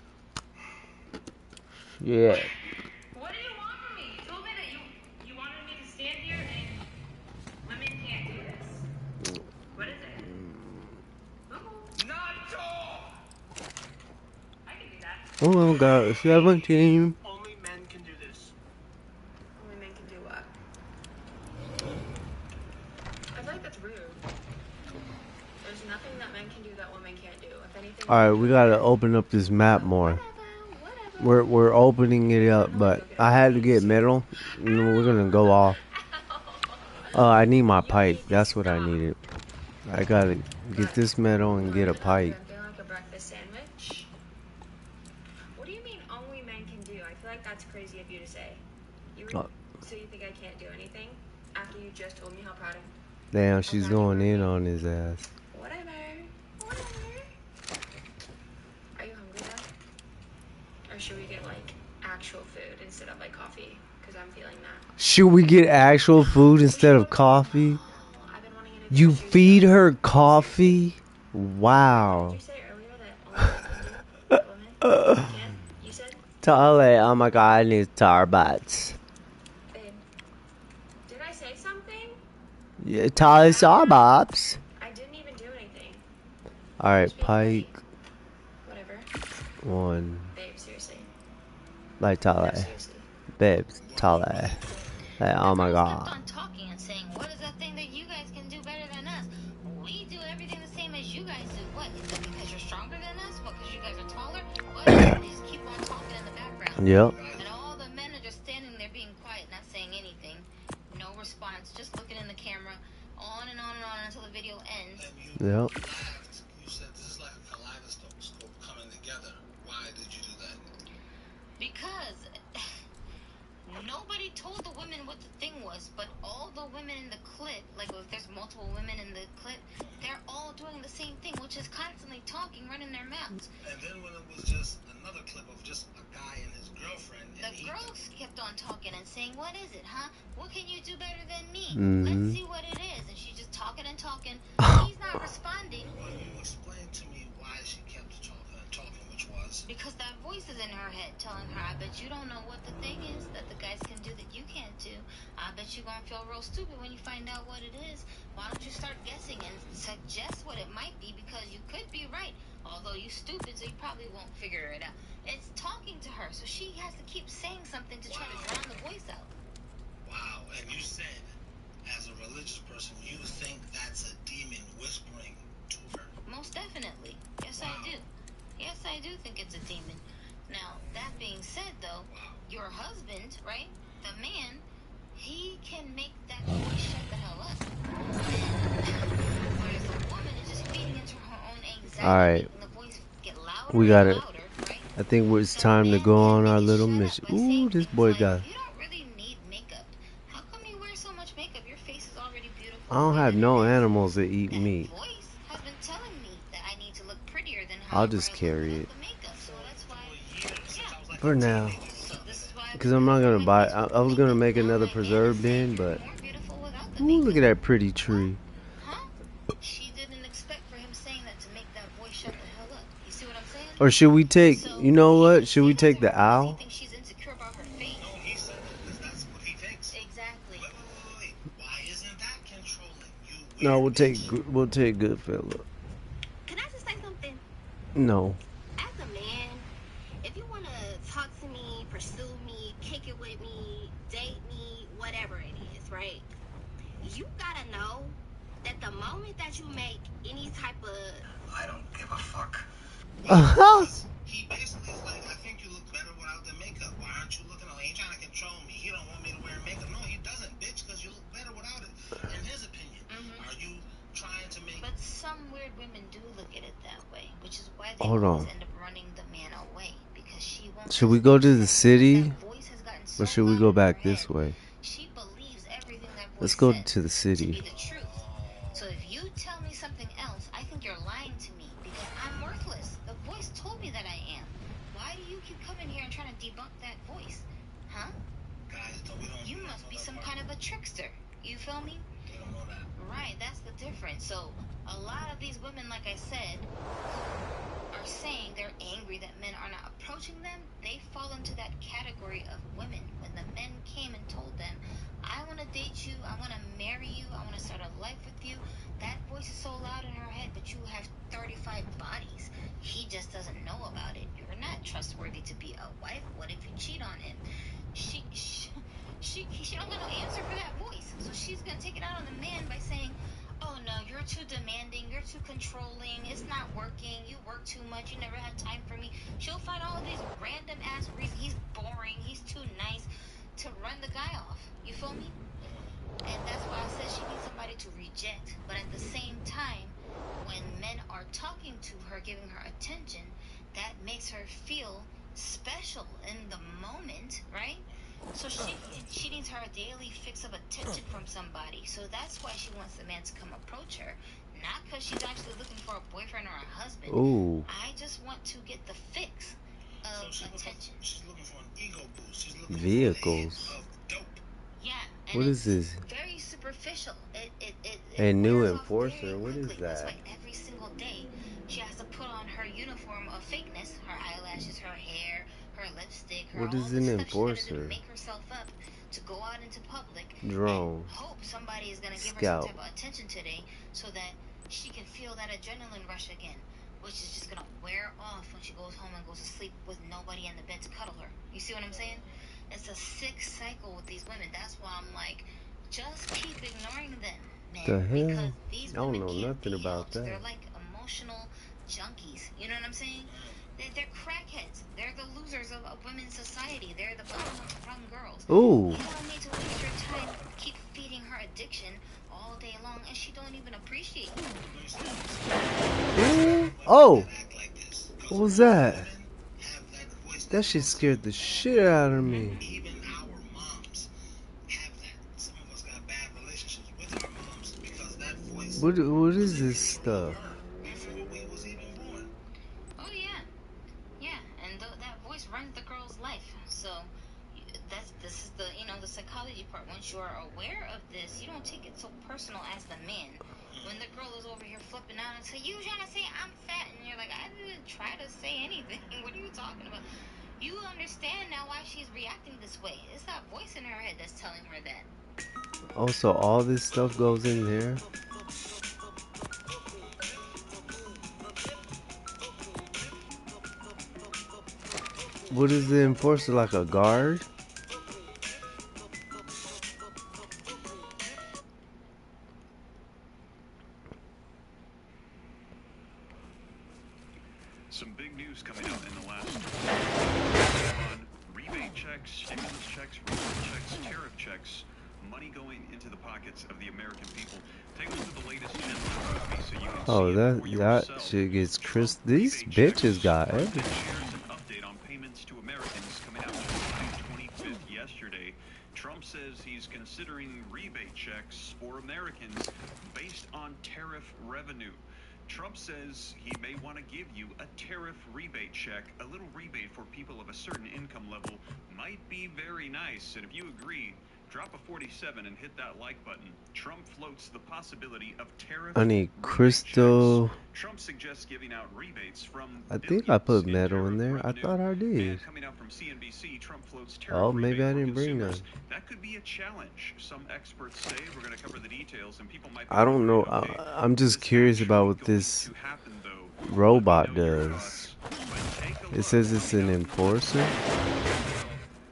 B: Yeah.
H: What do you want from me? You told me that you wanted me to stand here and women can't do this. What is it?
F: Not all!
H: I can do that.
B: Oh, got 17.
F: Only men can do this.
H: Only men can do what? I feel like that's rude. There's nothing that men can do that women can't do. If anything.
B: Alright, we gotta open up this map more. We're opening it up, but I had to get metal. And then we're gonna go off. Oh, I need my pipe. That's what I needed. I gotta get this metal and get a pipe.
H: I'm feeling like a breakfast sandwich. What do you mean only men can do? I feel like that's crazy of you to say. So you think I can't do anything? After you just told me how proud of
B: Damn, she's going in on his ass.
H: Whatever. Are you hungry though? Or should we get like actual food instead of like coffee? Because I'm feeling that.
B: Should we get actual food instead of coffee?
H: I've been wanting to
B: You feed her coffee? Wow.
H: Did you say earlier that only men can do women can't? You said?
B: Tale, oh my god, I need Starbucks.
H: Babe. Did I say something?
B: Yeah, Tale Starbucks.
H: I didn't even do anything.
B: Alright, pike
H: Whatever.
B: 1.
H: Babe, seriously.
B: Like
H: No,
B: Tale.
H: seriously.
B: Babes, Tale. Like, oh my
D: Kept
B: god.
D: on talking and saying, what is that thing that you guys can do better than us? We do everything the same as you guys do. What? Is that because you're stronger than us? What, because you guys are taller? What? They just keep on talking in the background.
B: Yep.
D: And all the men are just standing there being quiet, not saying anything. No response, just looking in the camera, on and on and on until the video ends.
E: And you
B: Yep.
E: laughed. You said this is like a kaleidoscope coming together. Why did you do that?
D: Because nobody told the women what the thing was, but all the women in the clip, like if there's multiple women in the clip, they're all doing the same thing, which is constantly talking, running their mouths.
E: And then when it was just another clip of just a guy and his girlfriend,
D: The
E: and he
D: girls kept on talking and saying, what is it, huh? What can you do better than me?
B: Mhm.
D: Let's see what it is. And she's just talking and talking. He's not responding
E: Well, you explained to me why she kept talking and talking, which was
D: because that voice is in her head telling her, I bet you don't know what the thing is that the guys can do that you can't do. I bet you're going to feel real stupid when you find out what it is. Why don't you start guessing and suggest what it might be, because you could be right. Although you're stupid, so you probably won't figure it out. It's talking to her, so she has to keep saying something to try to drown the voice out.
E: wow. And you said, as a religious person, you think that's a demon whispering to her.
D: Most definitely. Yes, I do. Yes, I do think it's a demon. Now, that being said, though, your husband, right, the man, he can make that voice shut the hell up. Whereas a woman is just feeding
B: Alright,
D: making the voice get louder
B: we
D: and
B: got it.
D: louder, right?
B: I think it's
D: So
B: time to
D: men
B: go
D: can
B: on
D: make
B: our
D: it
B: little
D: shut up
B: mission.
D: by
B: Ooh,
D: saying
B: this
D: things
B: boy
D: like,
B: got.
D: you don't really need makeup. How come you wear so much makeup? Your face is already beautiful
B: I
D: the
B: don't
D: way
B: have
D: that
B: no
D: it is.
B: animals that eat
D: That
B: meat.
D: voice has been telling me that I need to look prettier than
B: I'll
D: however
B: just
D: I look
B: carry
D: without
B: it
D: the makeup. So that's why,
E: years since
D: yeah.
E: I was like
B: for
E: a
B: now.
E: teenager.
D: So this is why I've
B: Because
D: been
B: I'm not
D: covering
B: gonna
D: my
B: buy.
D: face with
B: I was gonna
D: makeup.
B: make
D: Now
B: another
D: my man is
B: preserve
D: saying
B: bin,
D: you're
B: but
D: more beautiful without the
B: ooh,
D: makeup.
B: look at that pretty tree.
D: Huh? She didn't expect for him saying that to make that voice shut the hell up. You see what I'm saying?
B: Or should we take?
D: So
B: You know
D: he
B: what?
D: didn't
B: Should
D: say
B: we
D: that
B: take
D: to her
B: the
D: because he
B: owl?
D: thinks she's insecure about her face.
E: No, he said it because that's what he thinks.
D: Exactly.
E: Wait. Why isn't that controlling? You
B: No,
E: weird bitch.
B: we'll take Goodfella.
I: Can I just say something?
B: No.
I: As a man, if you want to talk to me, pursue me, kick it with me, date me, whatever it is, right? You gotta know that the moment that you make any type of
E: I don't give a fuck.
B: Uh-huh.
E: He basically is like, I think you look better without the makeup. Why aren't you looking? He ain't trying to control me. He don't want me to wear makeup. No, he doesn't, bitch, because you look better without it. In his opinion, are you trying to make?
D: But some weird women do look at it that way, which is why they
B: Hold
D: always
B: on.
D: end up running the man away because she won't.
B: Should we go to the city,
D: That voice has gotten so
B: or should we
D: loud
B: go
D: in her
B: back this
D: head,
B: way?
D: she believes everything that voice
B: Let's go
D: says
B: to the
D: to
B: city.
D: be the truth. So if you tell me something else, I think you're lying to me because I'm worthless. The voice told me that I am. Why do you keep coming here and trying to debunk that voice? Huh?
E: Guys,
D: You must be some kind of a trickster. You feel me?
E: They don't know that.
D: Right, that's the difference. So a lot of these women, like I said, who are saying they're angry that men are not approaching them, they fall into that category of women. When the men came and told them, I want to date you, I want to marry you, I want to start a life with you, that voice is so loud in her head, but you have 35 bodies. He just doesn't know about it. You're not trustworthy to be a wife. What if you cheat on him? She don't got no answer for that voice. So she's going to take it out on the man by saying, oh no, you're too demanding, you're too controlling, it's not working, you work too much, you never had time for me. She'll find all these random ass reasons. He's boring, he's too nice, to run the guy off. You feel me? And that's why I said she needs somebody to reject. But at the same time, when men are talking to her, giving her attention, that makes her feel special in the moment, right? So she needs her daily fix of attention from somebody. So that's why she wants the man to come approach her. Not because she's actually looking for a boyfriend or a husband.
B: Ooh.
D: I just want to get the fix of attention.
E: She's looking for an ego boost. She's looking
B: Vehicles.
E: for a hit of dope.
D: Yeah. And
B: What is this?
D: Very superficial.
B: A new
D: wears off
B: enforcer?
D: very
B: What is
D: quickly. That's
B: that?
D: why every single day she has to put on her uniform of fakeness, her eyelashes, her hair, her lipstick, her
B: What
D: all
B: is
D: this
B: an
D: stuff she gotta do
B: enforcer?
D: to make herself up to go out into public
B: Drone.
D: and hope somebody is gonna give her
B: Scout.
D: some type of attention today so that she can feel that adrenaline rush again, which is just gonna wear off when she goes home and goes to sleep with nobody in the bed to cuddle her. You see what I'm saying? It's a sick cycle with these women. That's why I'm like, just keep ignoring them, man.
B: The hell?
D: Because these
B: I don't
D: women
B: know
D: can't
B: nothing
D: be
B: about
D: helped.
B: that.
D: They're like emotional junkies. You know what I'm saying? They're crackheads. They're the losers of women's society. They're the bottom of the rung girls.
B: Ooh.
D: You don't need to waste your time keep feeding her addiction all day long, and she don't even appreciate you.
B: Ooh. Oh. What was that? That shit scared the shit out of me.
E: Even our moms have that. Some of us got bad relationships with our moms because that voice.
B: What is this stuff?
E: Before we was even born.
D: Oh yeah, yeah, and that voice runs the girl's life. So this is the the psychology part. Once you are aware of this, you don't take it so personal as the man. When the girl is over here flipping out and say, "You trying to say I'm fat?" and you're like, "I didn't try to say anything. What are you talking about?" You understand now why she's reacting this way. It's that voice in her head that's telling her that.
B: Oh, so all this stuff goes in there? What is the enforcer, like a guard?
J: Some big news coming out in the last on rebate checks, stimulus checks, refund checks, tariff checks money going into the pockets of the American people. Take a look at the latest headlines with me so you can
B: Oh,
J: see it
B: that
J: for yourself.
B: shit gets Chris.
J: Trump
B: These
J: rebate
B: bitches
J: checks.
B: got
J: President
B: everything.
J: shares an update on payments to Americans coming out July 25th yesterday. Trump says he's considering rebate checks for Americans based on tariff revenue. Trump says he may want to give you a tariff rebate check. A little rebate for people of a certain income level might be very nice. And if you agree, drop a 47 and hit that like button. Trump floats the possibility of tariff
B: I need
J: rebate
B: crystal.
J: checks. Trump suggests giving out rebates from
B: I think I put
J: billions
B: metal in there. I
J: revenue.
B: thought I did.
J: And coming out from CNBC, Trump floats tariff
B: Oh, maybe
J: rebate
B: I
J: for
B: didn't bring
J: consumers.
B: none.
J: That could be a challenge. Some experts say we're going to cover the details, and people might be
B: I don't know.
J: wondering, okay,
B: I'm
J: is
B: just
J: this
B: curious about
J: actually
B: what
J: going
B: this
J: to happen, though?
B: robot
J: Let me know your
B: does.
J: thoughts. But take a
B: It
J: look.
B: says it's
J: Coming
B: an
J: out from
B: enforcer.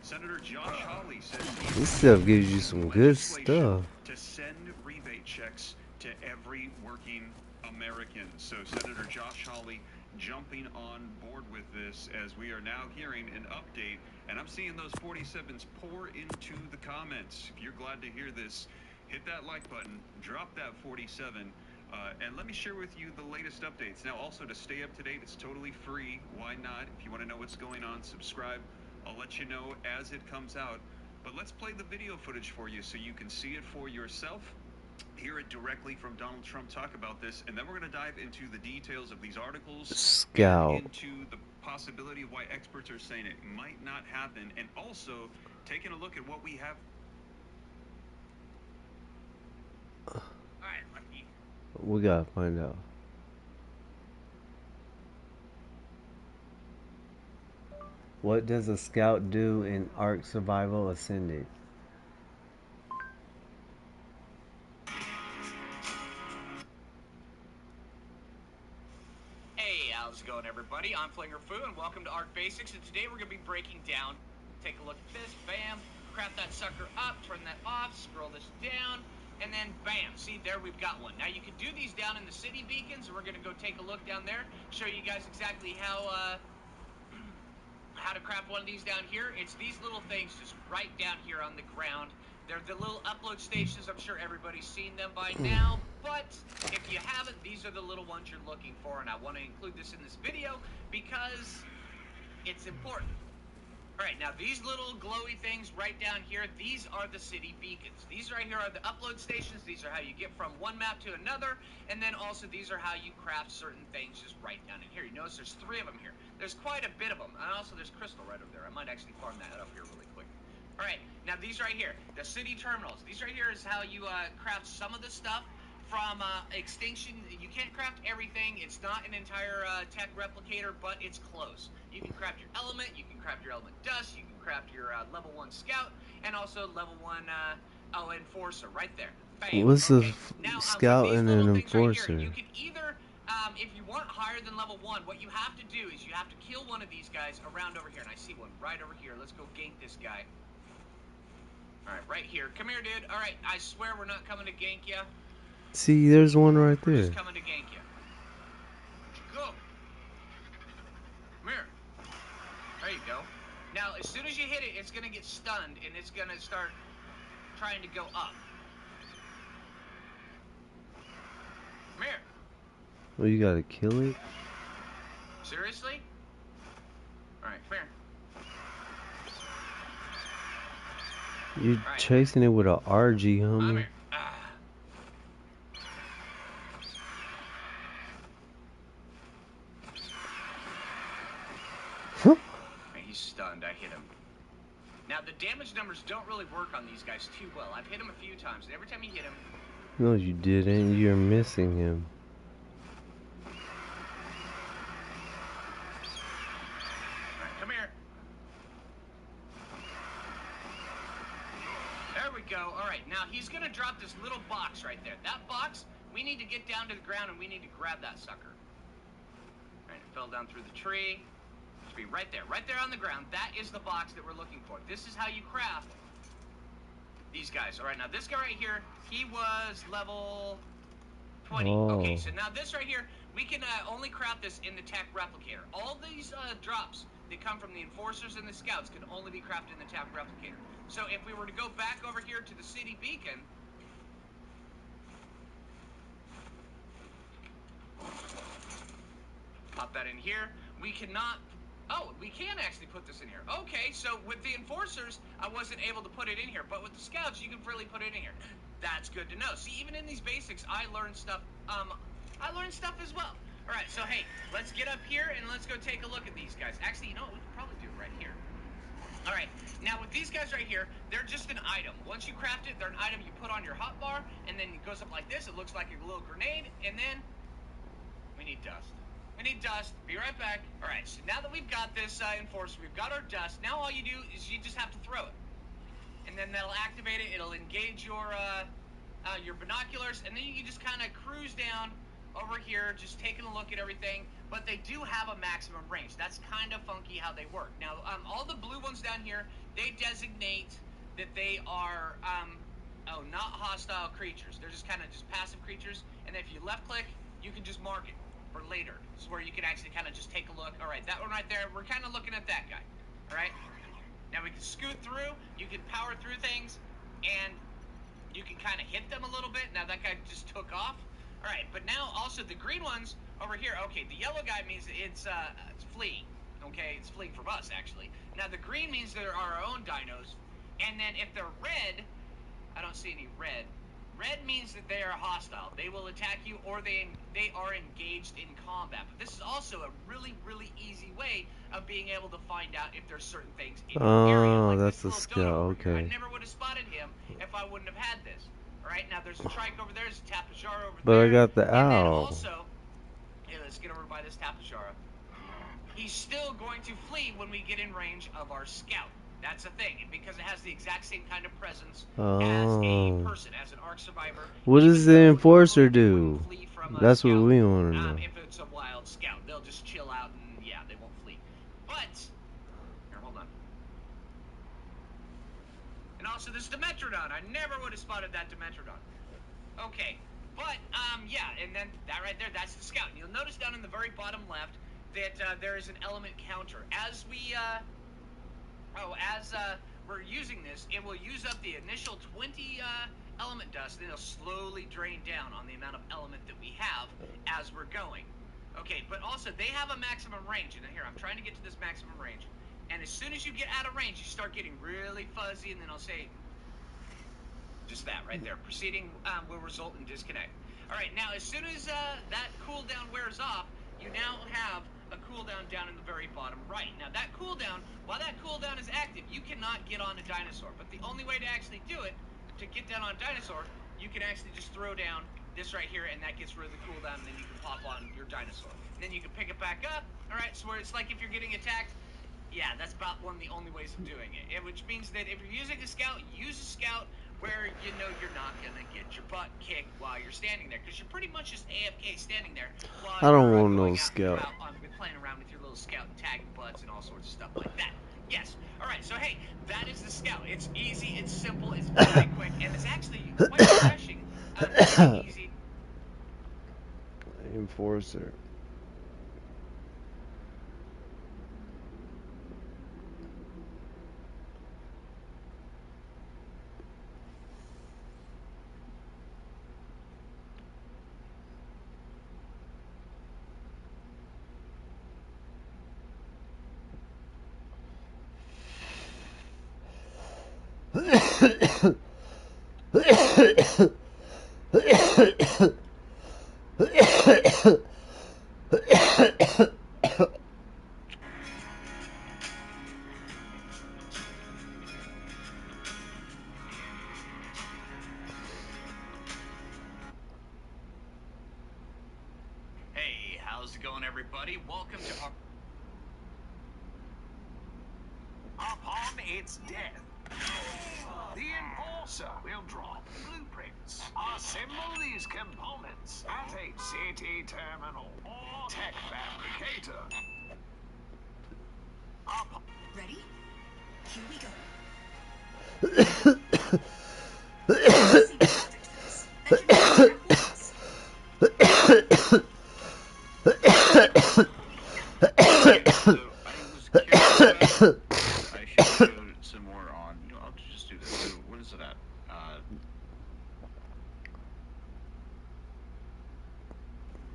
J: Senator Josh Hawley says
B: This stuff gives you some good stuff.
J: to send rebate checks to every working American. So Senator Josh Hawley jumping on board with this as we are now hearing an update, and I'm seeing those 47s pour into the comments. If you're glad to hear this, hit that like button, drop that 47, and let me share with you the latest updates. Now, also to stay up to date, it's totally free. Why not? If you want to know what's going on, subscribe. I'll let you know as it comes out. But let's play the video footage for you so you can see it for yourself. Hear it directly from Donald Trump talk about this, and then we're going to dive into the details of these articles,
B: Scout.
J: and into the possibility of why experts are saying it might not happen, and also taking a look at what we have.
C: All right, Lucky.
B: We gotta find out. What does a scout do in Ark Survival Ascended?
K: Hey, how's it going, everybody? I'm Flinger Fu, and welcome to Ark Basics. And today we're going to be breaking down. Take a look at this. Bam. Craft that sucker up. Turn that off. Scroll this down. And then, bam. See, there we've got one. Now, you can do these down in the city beacons, and we're going to go take a look down there. Show you guys exactly how to craft one of these down here. It's these little things just right down here on the ground. They're the little upload stations. I'm sure everybody's seen them by now, but if you haven't, these are the little ones you're looking for, and I want to include this in this video because it's important. All right, now these little glowy things right down here, these are the city beacons. These right here are the upload stations. These are how you get from one map to another, and then also these are how you craft certain things just right down in here. You notice there's 3 of them here. There's quite a bit of them, and also there's crystal right over there. I might actually farm that up here really quick. All right, now these right here, the city terminals. These right here is how you craft some of the stuff from Extinction. You can't craft everything. It's not an entire tech replicator, but it's close. You can craft your element, you can craft your element dust, you can craft your level 1 scout, and also level 1 enforcer right there. Bam.
B: What's
K: Okay.
B: a scout and an enforcer?
K: Right, you can either, if you want higher than level 1, what you have to do is you have to kill one of these guys around over here, and I see one right over here. Let's go gank this guy. Alright, right here. Come here, dude. Alright, I swear we're not coming to gank ya.
B: See, there's one right
K: We're
B: there.
K: just coming to gank ya. Go. Come here. There you go. Now, as soon as you hit it, it's going to get stunned, and it's going to start trying to go up. Come here.
B: Oh, you gotta kill it?
K: Seriously? Alright, come here.
B: You're chasing it with a RG,
K: Come
B: homie.
K: here. He's stunned. I hit him. Now, the damage numbers don't really work on these guys too well. I've hit him a few times, and every time you hit him...
B: No, you didn't. You're missing him.
K: Alright, come here. There we go. Alright, now he's going to drop this little box right there. That box, we need to get down to the ground, and we need to grab that sucker. Alright, it fell down through the tree. It should be right there on the ground. That is the box that we're looking for. This is how you craft these guys. Alright, now this guy right here, he was level 20.
B: Oh.
K: Okay, so now this right here, we can only craft this in the tech replicator. All these drops that come from the enforcers and the scouts can only be crafted in the tavern replicator. So if we were to go back over here to the city beacon, pop that in here, we cannot, oh, we can actually put this in here. Okay, so with the enforcers, I wasn't able to put it in here, but with the scouts, you can freely put it in here. That's good to know. See, even in these basics, I learned stuff as well. All right, so hey, let's get up here and let's go take a look at these guys. Actually, you know what, we could probably do it right here. All right, now with these guys right here, they're just an item. Once you craft it, they're an item you put on your hotbar, and then it goes up like this. It looks like a little grenade, and then we need dust. We need dust. Be right back. All right, so now that we've got this enforcer, we've got our dust. Now all you do is you just have to throw it, and then that'll activate it. It'll engage your binoculars, and then you can just kind of cruise down over here, just taking a look at everything. But they do have a maximum range. That's kind of funky how they work. Now, all the blue ones down here, they designate that they are not hostile creatures. They're just kind of just passive creatures. And if you left click, you can just mark it for later. This is where you can actually kind of just take a look. All right, that one right there, we're kind of looking at that guy. All right. Now we can scoot through. You can power through things, and you can kind of hit them a little bit. Now that guy just took off. All right, but now also the green ones over here. Okay, the yellow guy means it's fleeing. Okay, it's fleeing from us actually. Now the green means there are our own dinos, and then if they're red, I don't see any red. Red means that they are hostile. They will attack you, or they are engaged in combat. But this is also a really, really easy way of being able to find out if there's certain things in your area. Like
B: that's
K: this
B: the
K: little dodo
B: scout.
K: over here. I
B: Okay.
K: never would have spotted him if I wouldn't have had this. All right, now there's a trike over there. There's a tapajara over
B: But
K: there.
B: I got the
K: And then
B: owl.
K: also, hey, let's get over by this tapajara. He's still going to flee when we get in range of our scout. That's a thing, and because it has the exact same kind of presence as a person, as an Ark survivor.
B: What does the enforcer do? That's what we want to know.
K: If it's a wild scout, they'll just chill out and yeah, they won't flee. But here, hold on. And also this Dimetrodon. I never would have spotted that Dimetrodon. Okay, but yeah, and then that right there, that's the scout. And you'll notice down in the very bottom left that there is an element counter. As we're using this, it will use up the initial 20 element dust, and it'll slowly drain down on the amount of element that we have as we're going. Okay, but also they have a maximum range, and here I'm trying to get to this maximum range, and as soon as you get out of range, you start getting really fuzzy, and then I'll say just that right there. Proceeding will result in disconnect. All right, now as soon as that cooldown wears off, you now have a cooldown down in the very bottom right. Now that cooldown, while that cooldown is active, you cannot get on a dinosaur. But the only way to actually do it, to get down on a dinosaur, you can actually just throw down this right here, and that gets rid of the cooldown, and then you can pop on your dinosaur. And then you can pick it back up. All right, so where it's like if you're getting attacked, yeah, that's about one of the only ways of doing it. Which means that if you're using a scout, use a scout where you know you're not gonna get your butt kicked while you're standing there, because you're pretty much just AFK standing there while
B: I don't
K: you're
B: want no
K: going out
B: scout.
K: and about, playing around with your little scout and tagging butts and all sorts of stuff like that. Yes. All right. So hey, that is the scout. It's easy. It's simple. It's very quick, and it's actually quite refreshing. Very easy.
B: Enforcer.
K: Hey, how's it going, everybody? Welcome to our...
F: Upon its death, the Enforcer will drop blueprints. Assemble these components at a city terminal or tech fabricator.
L: Ready? Here we go.
J: purpose of that?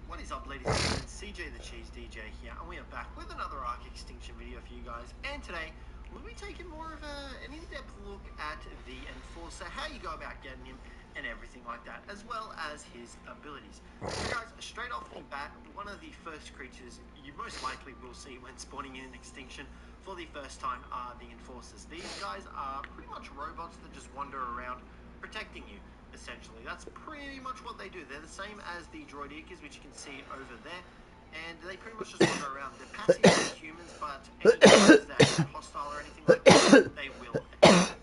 M: What is up, ladies and gentlemen? CJ the Cheese DJ here, and we are back with another Ark Extinction video for you guys. And today, we'll be taking more of an in-depth look at the Enforcer, how you go about getting him, and everything like that, as well as his abilities. So guys, straight off the bat, one of the first creatures you most likely will see when spawning in Extinction for the first time are the Enforcers. These guys are pretty much robots that just wander around protecting you. Essentially, that's pretty much what they do. They're the same as the droid eakers, which you can see over there, and they pretty much just wander around. They're passive as humans, but any humans that are hostile or anything like that, they will attack.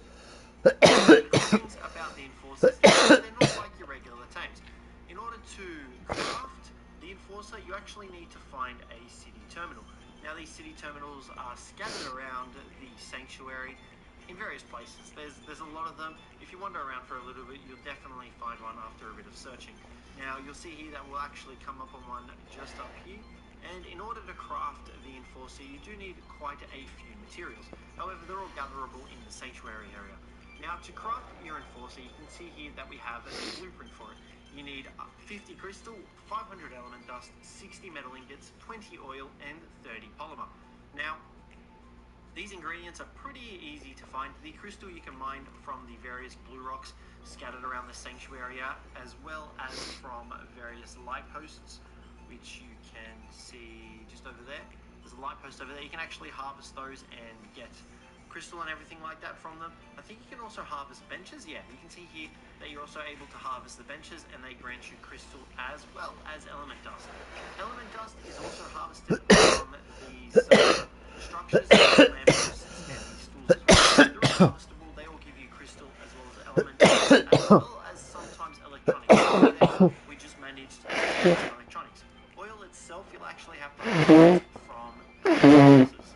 M: The good things about the Enforcers is that they're not like your regular tames. In order to craft the Enforcer, you actually need to find a city terminal. Now, these city terminals are scattered around the sanctuary in various places. There's a lot of them. If you wander around for a little bit, you'll definitely find one after a bit of searching. Now, you'll see here that we'll actually come up on one just up here. And in order to craft the Enforcer, you do need quite a few materials. However, they're all gatherable in the sanctuary area. Now, to craft your Enforcer, you can see here that we have a blueprint for it. You need 50 crystal, 500 element dust, 60 metal ingots, 20 oil, and 30 polymer. Now, these ingredients are pretty easy to find. The crystal you can mine from the various blue rocks scattered around the sanctuary area, as well as from various light posts, which you can see just over there. There's a light post over there. You can actually harvest those and get crystal and everything like that from them. I think you can also harvest benches. Yeah, you can see here that you're also able to harvest the benches, and they grant you crystal as well as element dust. Element dust is also harvested from these structures, lampposts, and these stools as well. They're all harvestable. They all give you crystal as well as element dust, as well as sometimes electronics. We just managed to get some electronics. Oil itself, you'll actually have to harvest from sources.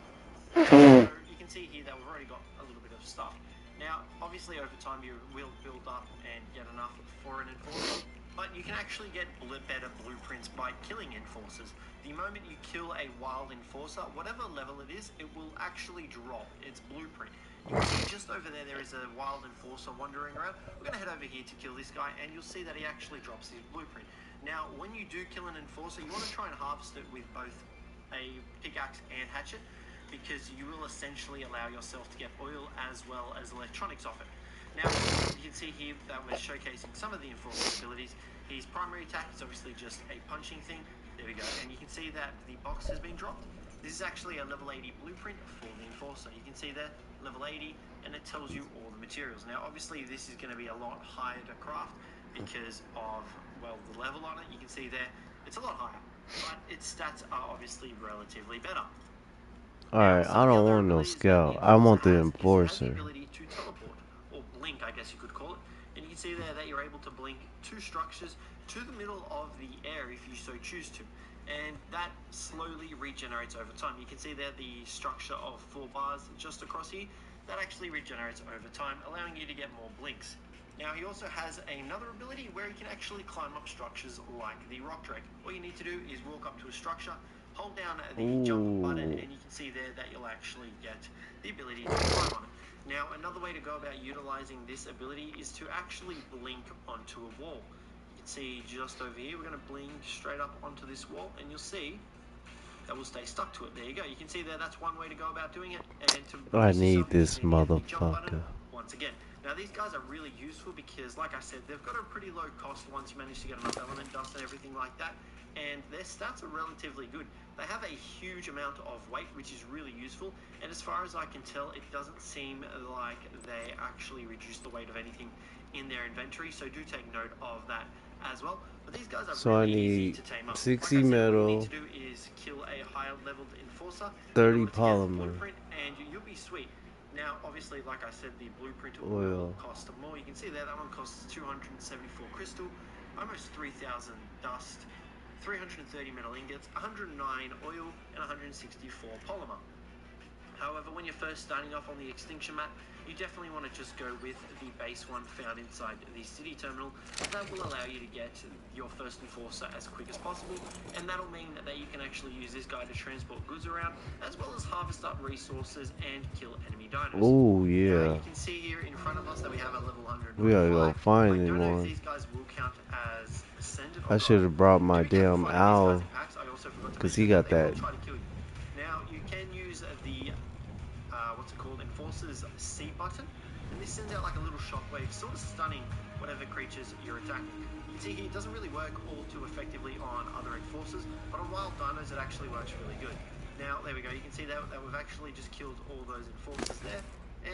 M: So you can see here that we've already got a little bit of stuff. Now, obviously over time you will build up and get enough for an Enforcer, but you can actually get better blueprints by killing Enforcers. The moment you kill a wild Enforcer, whatever level it is, it will actually drop its blueprint. You can see just over there, there is a wild Enforcer wandering around. We're going to head over here to kill this guy, and you'll see that he actually drops his blueprint. Now, when you do kill an Enforcer, you want to try and harvest it with both a pickaxe and hatchet, because you will essentially allow yourself to get oil as well as electronics off it. Now, you can see here that we're showcasing some of the Enforcer's abilities. His primary attack is obviously just a punching thing. There we go. And you can see that the box has been dropped. This is actually a level 80 blueprint for the Enforcer. You can see there, level 80, and it tells you all the materials. Now, obviously, this is going to be a lot higher to craft because of, well, the level on it. You can see there, it's a lot higher, but its stats are obviously relatively better.
B: Alright, I don't want no scout. I want the Enforcer.
M: The ability to teleport, or blink, I guess you could call it. And you can see there that you're able to blink two structures to the middle of the air if you so choose to. And that slowly regenerates over time. You can see there the structure of 4 bars just across here. That actually regenerates over time, allowing you to get more blinks. Now, he also has another ability where he can actually climb up structures like the rock drake. All you need to do is walk up to a structure, hold down the jump button, and you can see there that you'll actually get the ability to climb on it. Now, another way to go about utilizing this ability is to actually blink onto a wall. You can see just over here, we're going to blink straight up onto this wall, and you'll see that will stay stuck to it. There you go. You can see there, that's one way to go about doing it. And to
B: I need this motherfucker.
M: Once again. Now, these guys are really useful because, like I said, they've got a pretty low cost once you manage to get enough element dust and everything like that. And their stats are relatively good. They have a huge amount of weight, which is really useful. And as far as I can tell, it doesn't seem like they actually reduce the weight of anything in their inventory. So do take note of that as well. But these guys are really easy to tame up.
B: 60
M: like I said,
B: metal.
M: What you need to do is kill a higher leveled Enforcer,
B: 30 polymer.
M: and you'll be sweet. Now, obviously, like I said, the blueprint
B: Oil.
M: will cost more. You can see there, that one costs 274 crystal, almost 3,000 dust, 330 metal ingots, 109 oil, and 164 polymer. However, when you're first starting off on the Extinction map, you definitely want to just go with the base one found inside the city terminal. That will allow you to get your first Enforcer as quick as possible, and that'll mean that you can actually use this guy to transport goods around, as well as harvest up resources and kill enemy dinos.
B: Oh yeah.
M: You can see here in front of us that we have a level
B: We gotta go
M: reply.
B: find
M: I don't know if
B: anyone.
M: these guys will count as ascendant
B: I
M: or
B: should
M: not.
B: have brought my
M: To be careful
B: damn
M: fighting these guys
B: owl,
M: in packs, I also forgot to
B: cause he
M: mention
B: got
M: they will
B: that.
M: try to kill you. Now you can use the what's it called, Enforcer's C button, and this sends out like a little shockwave, sort of stunning whatever creatures you're attacking. You can see here it doesn't really work all too effectively on other Enforcers, but on wild dinos it actually works really good. Now there we go, you can see that we've actually just killed all those Enforcers there,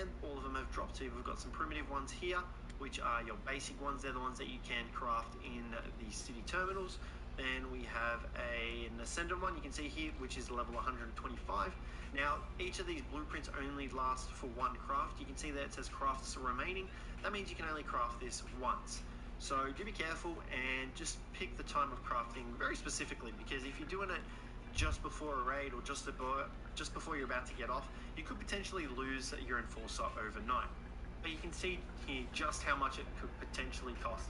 M: and all of them have dropped. So we've got some primitive ones here, which are your basic ones. They're the ones that you can craft in the city terminals. Then we have an Ascendant one, you can see here, which is level 125. Now, each of these blueprints only last for one craft. You can see that it says crafts remaining. That means you can only craft this once. So do be careful and just pick the time of crafting very specifically, because if you're doing it just before a raid or just before you're about to get off, you could potentially lose your Enforcer overnight. But you can see here just how much it could potentially cost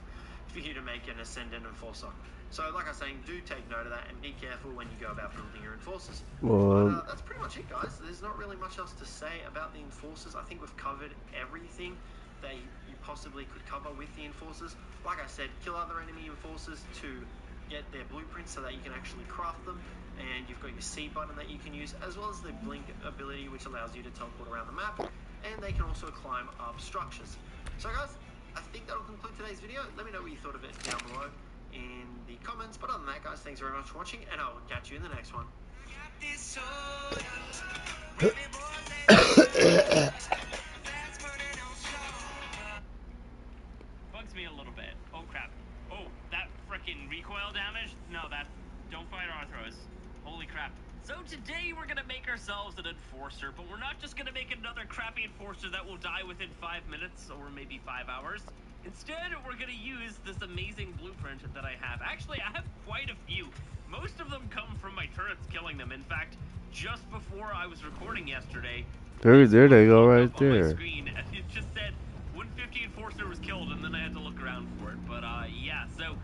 M: for you to make an Ascendant Enforcer. So like I was saying, do take note of that and be careful when you go about building your Enforcers.
B: Well,
M: But that's pretty much it, guys. There's not really much else to say about the Enforcers. I think we've covered everything that you possibly could cover with the Enforcers. Like I said, kill other enemy Enforcers to get their blueprints so that you can actually craft them. And you've got your C button that you can use, as well as the blink ability, which allows you to teleport around the map. And they can also climb up structures. So guys, I think that'll conclude today's video. Let me know what you thought of it down below in the comments. But other than that, guys, thanks very much for watching, and I will catch you in the next one.
N: Bugs me a little bit. Oh crap. Oh, that frickin' recoil damage? No, that's... Don't fight Arthros. Holy crap. So today we're gonna make ourselves an Enforcer, but we're not just gonna make another crappy Enforcer that will die within 5 minutes, or maybe 5 hours. Instead, we're gonna use this amazing blueprint that I have. Actually, I have quite a few. Most of them come from my turrets killing them. In fact, just before I was recording yesterday,
B: there they go right
N: on my
B: there.
N: screen, and it just said 150 Enforcer was killed, and then I had to look around for it. But yeah, so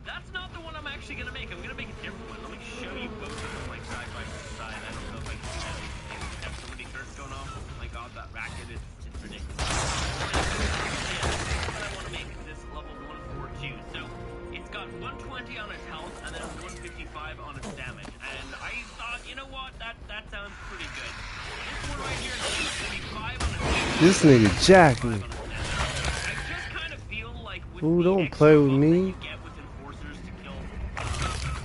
N: that's not the one I'm actually gonna make. I'm gonna make a different one. Let me show you both of them like side by side. I don't know if I can have so many turrets going off. Oh my god, that racket is ridiculous. I want to make this level 142. So it's got 120 on its health and then 155 on its damage. And I thought, you know what, that sounds pretty good. This one right here is 145 on its damage.
B: This nigga jacked me.
N: I just kind of feel like with
B: Ooh,
N: the
B: don't
N: extra
B: play with
N: buff that
B: me.
N: you get with Enforcers to kill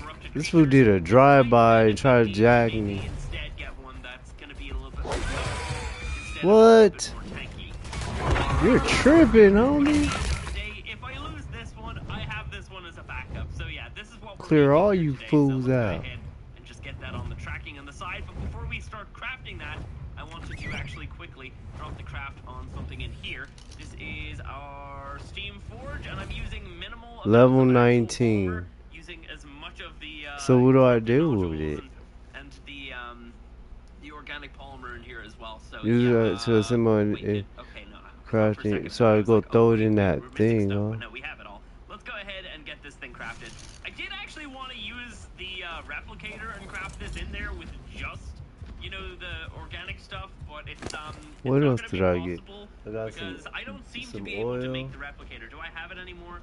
N: corrupted
B: This fool did a drive-by and tried to jack me.
N: instead get one that's gonna be a little bit more instead
B: What?
N: of a little bit more tanky.
B: You're tripping, homie.
N: Today, if I lose this one, I have this one as a backup. So yeah, this is what we're
B: Clear
N: gonna
B: all
N: do
B: you
N: today.
B: fools
N: So let's go
B: out.
N: ahead and just get that on the tracking on the side. But before we start crafting that, I wanted to actually quickly drop the craft on something in here. This is our Steam Forge, and I'm using minimal
B: Level
N: amounts of actual
B: 19.
N: polymer, using as much of the
B: So what do I do
N: nodules
B: with it?
N: and the organic polymer in here as well. So
B: Use
N: yeah,
B: it to assemble
N: wait,
B: and
N: okay, no,
B: crafting. So I go throw it in that thing, huh?
N: no, we have it all. Let's go ahead and get this thing crafted. I did actually want to use the replicator and craft this in there with just, you know, the organic stuff, but it's
B: What else
N: not
B: did
N: gonna
B: I
N: be
B: get?
N: possible
B: I got
N: because I don't seem to
B: some
N: be able to
B: oil.
N: make the replicator. Do I have it anymore?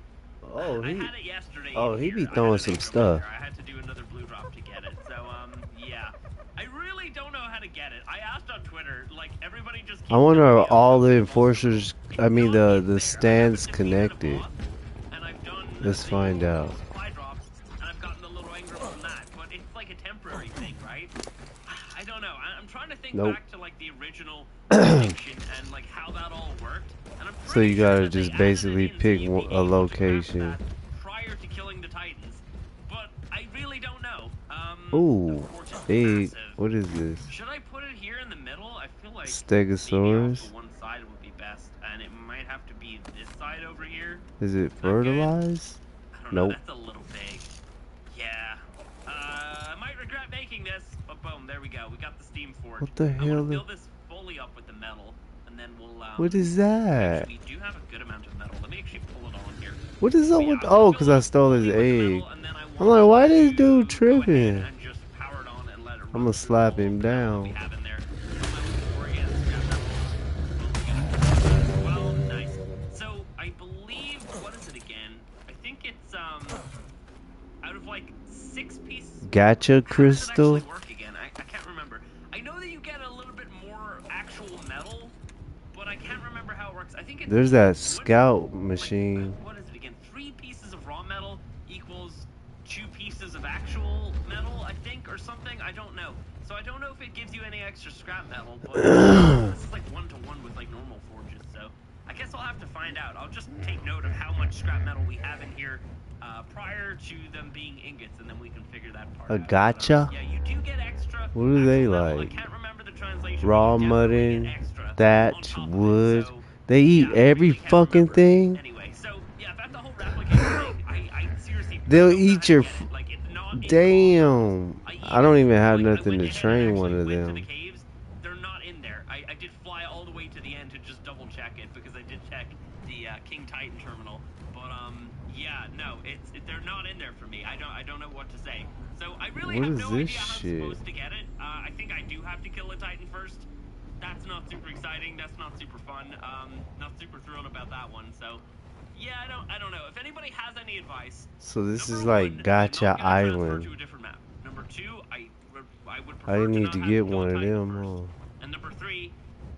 B: Oh,
N: I
B: he.
N: had it yesterday.
B: Oh,
N: in
B: he
N: here.
B: be
N: I had
B: throwing
N: an
B: some
N: extra
B: stuff.
N: I had to do another blue drop to get it. So yeah, I really don't know how to get it. I asked on Twitter, like everybody just.
B: I wonder are all the enforcers. I mean the stands connected. Let's find out.
N: Supply drops, and I've gotten a little angry from that, but it's like a temporary thing, right? I don't know. I'm trying to think
B: Nope.
N: back to like the original prediction and like how that all worked. And I'm
B: So you
N: pretty sure
B: gotta
N: that they
B: just
N: added
B: basically
N: it in
B: pick
N: so you'd be
B: a
N: able to craft
B: location.
N: that prior to killing the Titans, but I really don't know.
B: Ooh,
N: of course it's
B: big.
N: massive.
B: What is this?
N: Should I put it here in the middle? I feel like maybe off
B: Stegosaurus?
N: to one side would be best, and it might have to be this side over here.
B: Is it
N: that good?
B: fertilized?
N: I don't know,
B: Nope.
N: that's a little big. Yeah. I might regret making this, but boom, there we go. We got the Steam Forge.
B: What the
N: I
B: hell?
N: want to fill this fully up with the metal, and then we'll,
B: What is that?
N: actually, we do have a good amount of metal. Let me actually pull it on here.
B: What is up
N: Yeah,
B: with?
N: I
B: Oh,
N: wanna
B: because
N: fill
B: I
N: it
B: stole his
N: fully with the
B: egg.
N: metal, and then I
B: I'm like, why this
N: to
B: dude
N: go ahead
B: tripping?
N: and just power it on and let it run
B: I'm gonna
N: through
B: slap
N: all
B: him
N: of the metal that we
B: down.
N: have in there. Well, nice. So I believe out of like 6 pieces.
B: Gotcha,
N: How does it
B: Crystal.
N: actually work again? I can't remember. I know that you get a little bit more actual metal, but I can't remember how it works. I think it's
B: There's that scout machine.
N: what is it again? 3 pieces of raw metal equals 2 pieces of actual metal, I think, or something. I don't know. So I don't know if it gives you any extra scrap metal, but this is like 1-to-1 with like normal forges. So I guess I'll have to find out. I'll just take note of how much scrap metal we have in here prior to them being ingots, and then we can figure that part out.
B: Gotcha.
N: Yeah, you do get extra.
B: What are they
N: metal.
B: like?
N: I can't remember the translation.
B: Raw mudding, thatch, wood. They eat every fucking thing.
N: Anyway, so yeah, that's the whole replicator thing. I seriously.
B: They'll eat your. Damn. I don't even have nothing to train one of them.
N: They're not in there. I did fly all the way to the end to just double check it because I did check the King Titan terminal. But yeah, no, they're not in there for me. I don't know what to say. So I really have no idea how I'm supposed to get it. I think I do have to kill a Titan first. That's not super exciting. That's not super fun. Not super thrilled about that one. So yeah, I don't know. If anybody has any advice.
B: So this is like Gotcha Island.
N: To a different map. Number 2, I would
B: I
N: prefer
B: need to get one of them.
N: And number 3,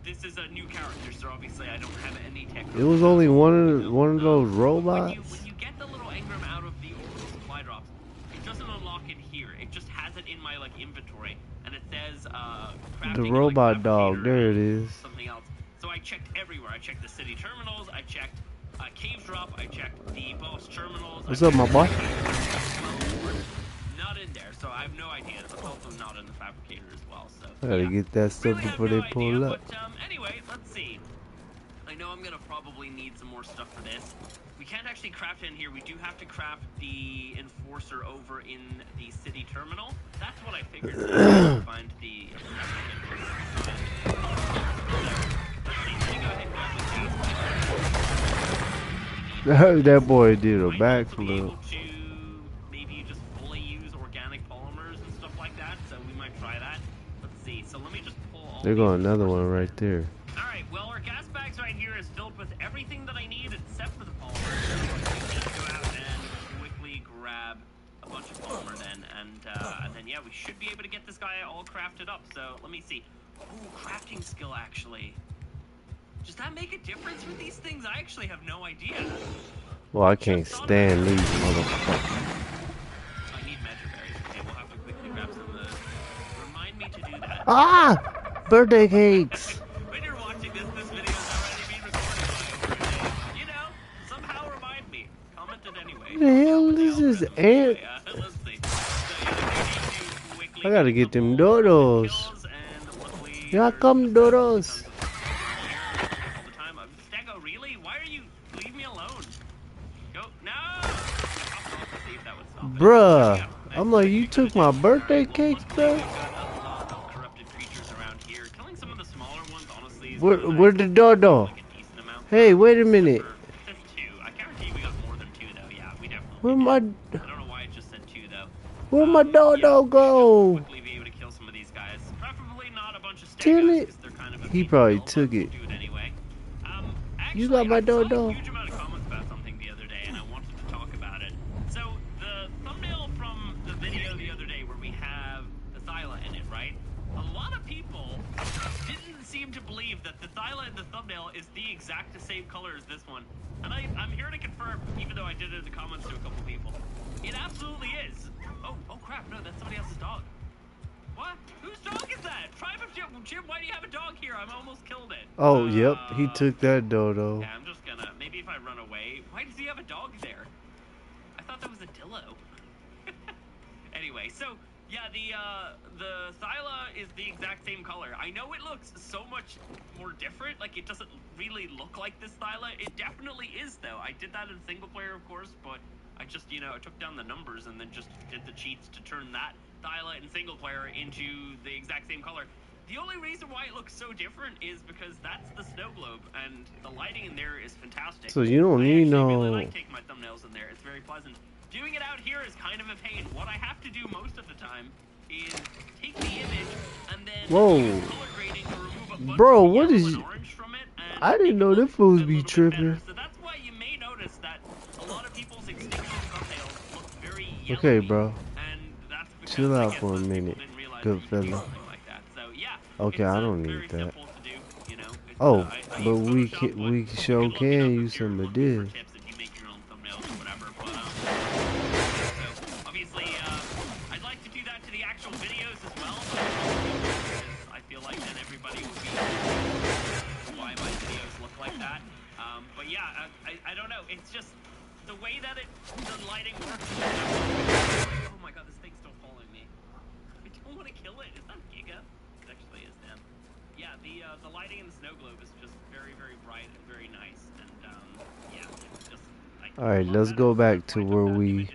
N: this is a new character, so obviously I don't have any tech.
B: It was only one of those robots.
N: When you get the little engram out of the orbital supply drops, it doesn't unlock it here. It just has it in my like inventory, and it says
B: the robot dog. There it is.
N: Something else. So I checked everywhere. I checked the city terminals. I checked Cave Drop. I checked the boss terminals.
B: What's up, my boy?
N: Not in there, so I have no idea. It's also not in the fabricator as well. So
B: I gotta get that stuff
N: really
B: before they pull up.
N: But anyway, let's see. I know I'm gonna probably need some more stuff for this. We can't actually craft it in here. We do have to craft the enforcer over in the city terminal. That's what I figured. So find the.
B: That boy did a backflip.
N: Maybe you just fully use organic polymers and stuff like that. So we might try that. Let's see. So let me just pull all.
B: There go another one right there.
N: All right. Well, our gas bags right here is filled with everything that I need except for the polymers. I'm gonna go out and quickly grab a bunch of polymer then, and then yeah, we should be able to get this guy all crafted up. So let me see. Ooh, crafting skill actually. Does that make a difference with these things? I actually have no idea.
B: Well, I can't stand these motherfuckers.
N: I need metroberries. Okay, we'll have to quickly grab some of those. Remind me to do that.
B: Ah! Birthday cakes!
N: When you're watching this video has already been recorded by birthday. You know, somehow remind me. Comment it anyway.
B: What the hell is this ant?
N: Let's see. So, yeah,
B: I gotta get them dodos. Here come dodos. Bruh, I'm like, you took my birthday cakes, bro? Where's the dodo? Hey, wait a minute. Where my dodo go? Damn it. He probably took it. You got my dodo.
N: Is the exact same color as this one, and I'm here to confirm, even though I did it in the comments to a couple people. It absolutely is. Oh crap! No, that's somebody else's dog. What? Whose dog is that? Tribe of Jim, why do you have a dog here? I'm almost killed it.
B: Oh, yep, he took that dodo.
N: Yeah, I'm just gonna. Maybe if I run away. Why does he have a dog there? I thought that was a Dillo. Anyway, so. Yeah, the Thyla is the exact same color. I know it looks so much more different, like it doesn't really look like this Thyla. It definitely is though. I did that in single player, of course, but I just, you know, I took down the numbers and then just did the cheats to turn that Thyla in single player into the exact same color. The only reason why it looks so different is because that's the snow globe, and the lighting in there is fantastic.
B: So you don't need no.
N: I really like taking my thumbnails in there. It's very pleasant. Doing it out here is kind of a pain. What I have to do most of the time is take the image and then
B: whoa,
N: color grading to remove a bunch
B: bro,
N: of
B: what
N: yellow
B: is?
N: and orange from it. And
B: I didn't know them fools be tripping.
N: So that's why you may notice that a lot of people's extinction thumbnails look very yellow
B: Okay,
N: me,
B: bro.
N: and that's because
B: Chill
N: I
B: out
N: guess
B: for a
N: most people
B: minute,
N: didn't realize
B: good
N: that you could do
B: fella.
N: something like that. So yeah,
B: Okay,
N: it's
B: I don't
N: very
B: need that.
N: simple to do. You know, it's,
B: Oh,
N: I
B: but
N: use
B: we
N: Photoshop, but
B: we
N: you
B: sure
N: can look it up
B: can
N: if
B: use
N: you're
B: some of
N: looking for
B: this.
N: tips if you make your own thumbnails or whatever. But so obviously, I'd like to do that to the actual videos as well. Because I feel like then everybody would be why my videos look like that. But yeah, I don't know. It's just the way that the lighting works. Oh my god, this thing's still following me. I don't want to kill it. Is that Giga? It actually is, damn. Yeah, the lighting in the snow globe is just very, very bright and very nice. And yeah, it's just.
B: All right, let's go back to where we,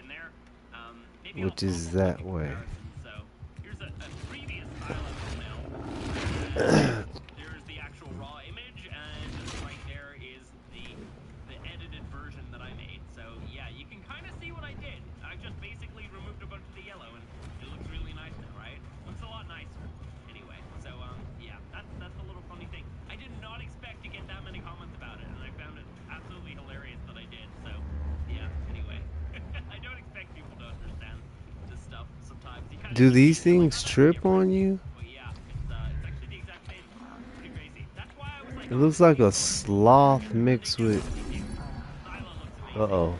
B: which is that way.
N: So here's a previous island thumbnail. There's the actual raw image, and right there is the edited version that I made. So yeah, you can kind of see what I did. I just basically removed a bunch of the yellow, and it looks really nice now, right? Looks a lot nicer. Anyway, so yeah, that's a little funny thing. I did not expect to get that many comments about it, and I found it absolutely hilarious that I did. So yeah, anyway, I don't expect people to understand this stuff sometimes. You kind of
B: Do these things trip on you?
N: but yeah, it's actually the exact same. Pretty crazy. That's why I was like,
B: It looks like a sloth mixed with. Uh-oh.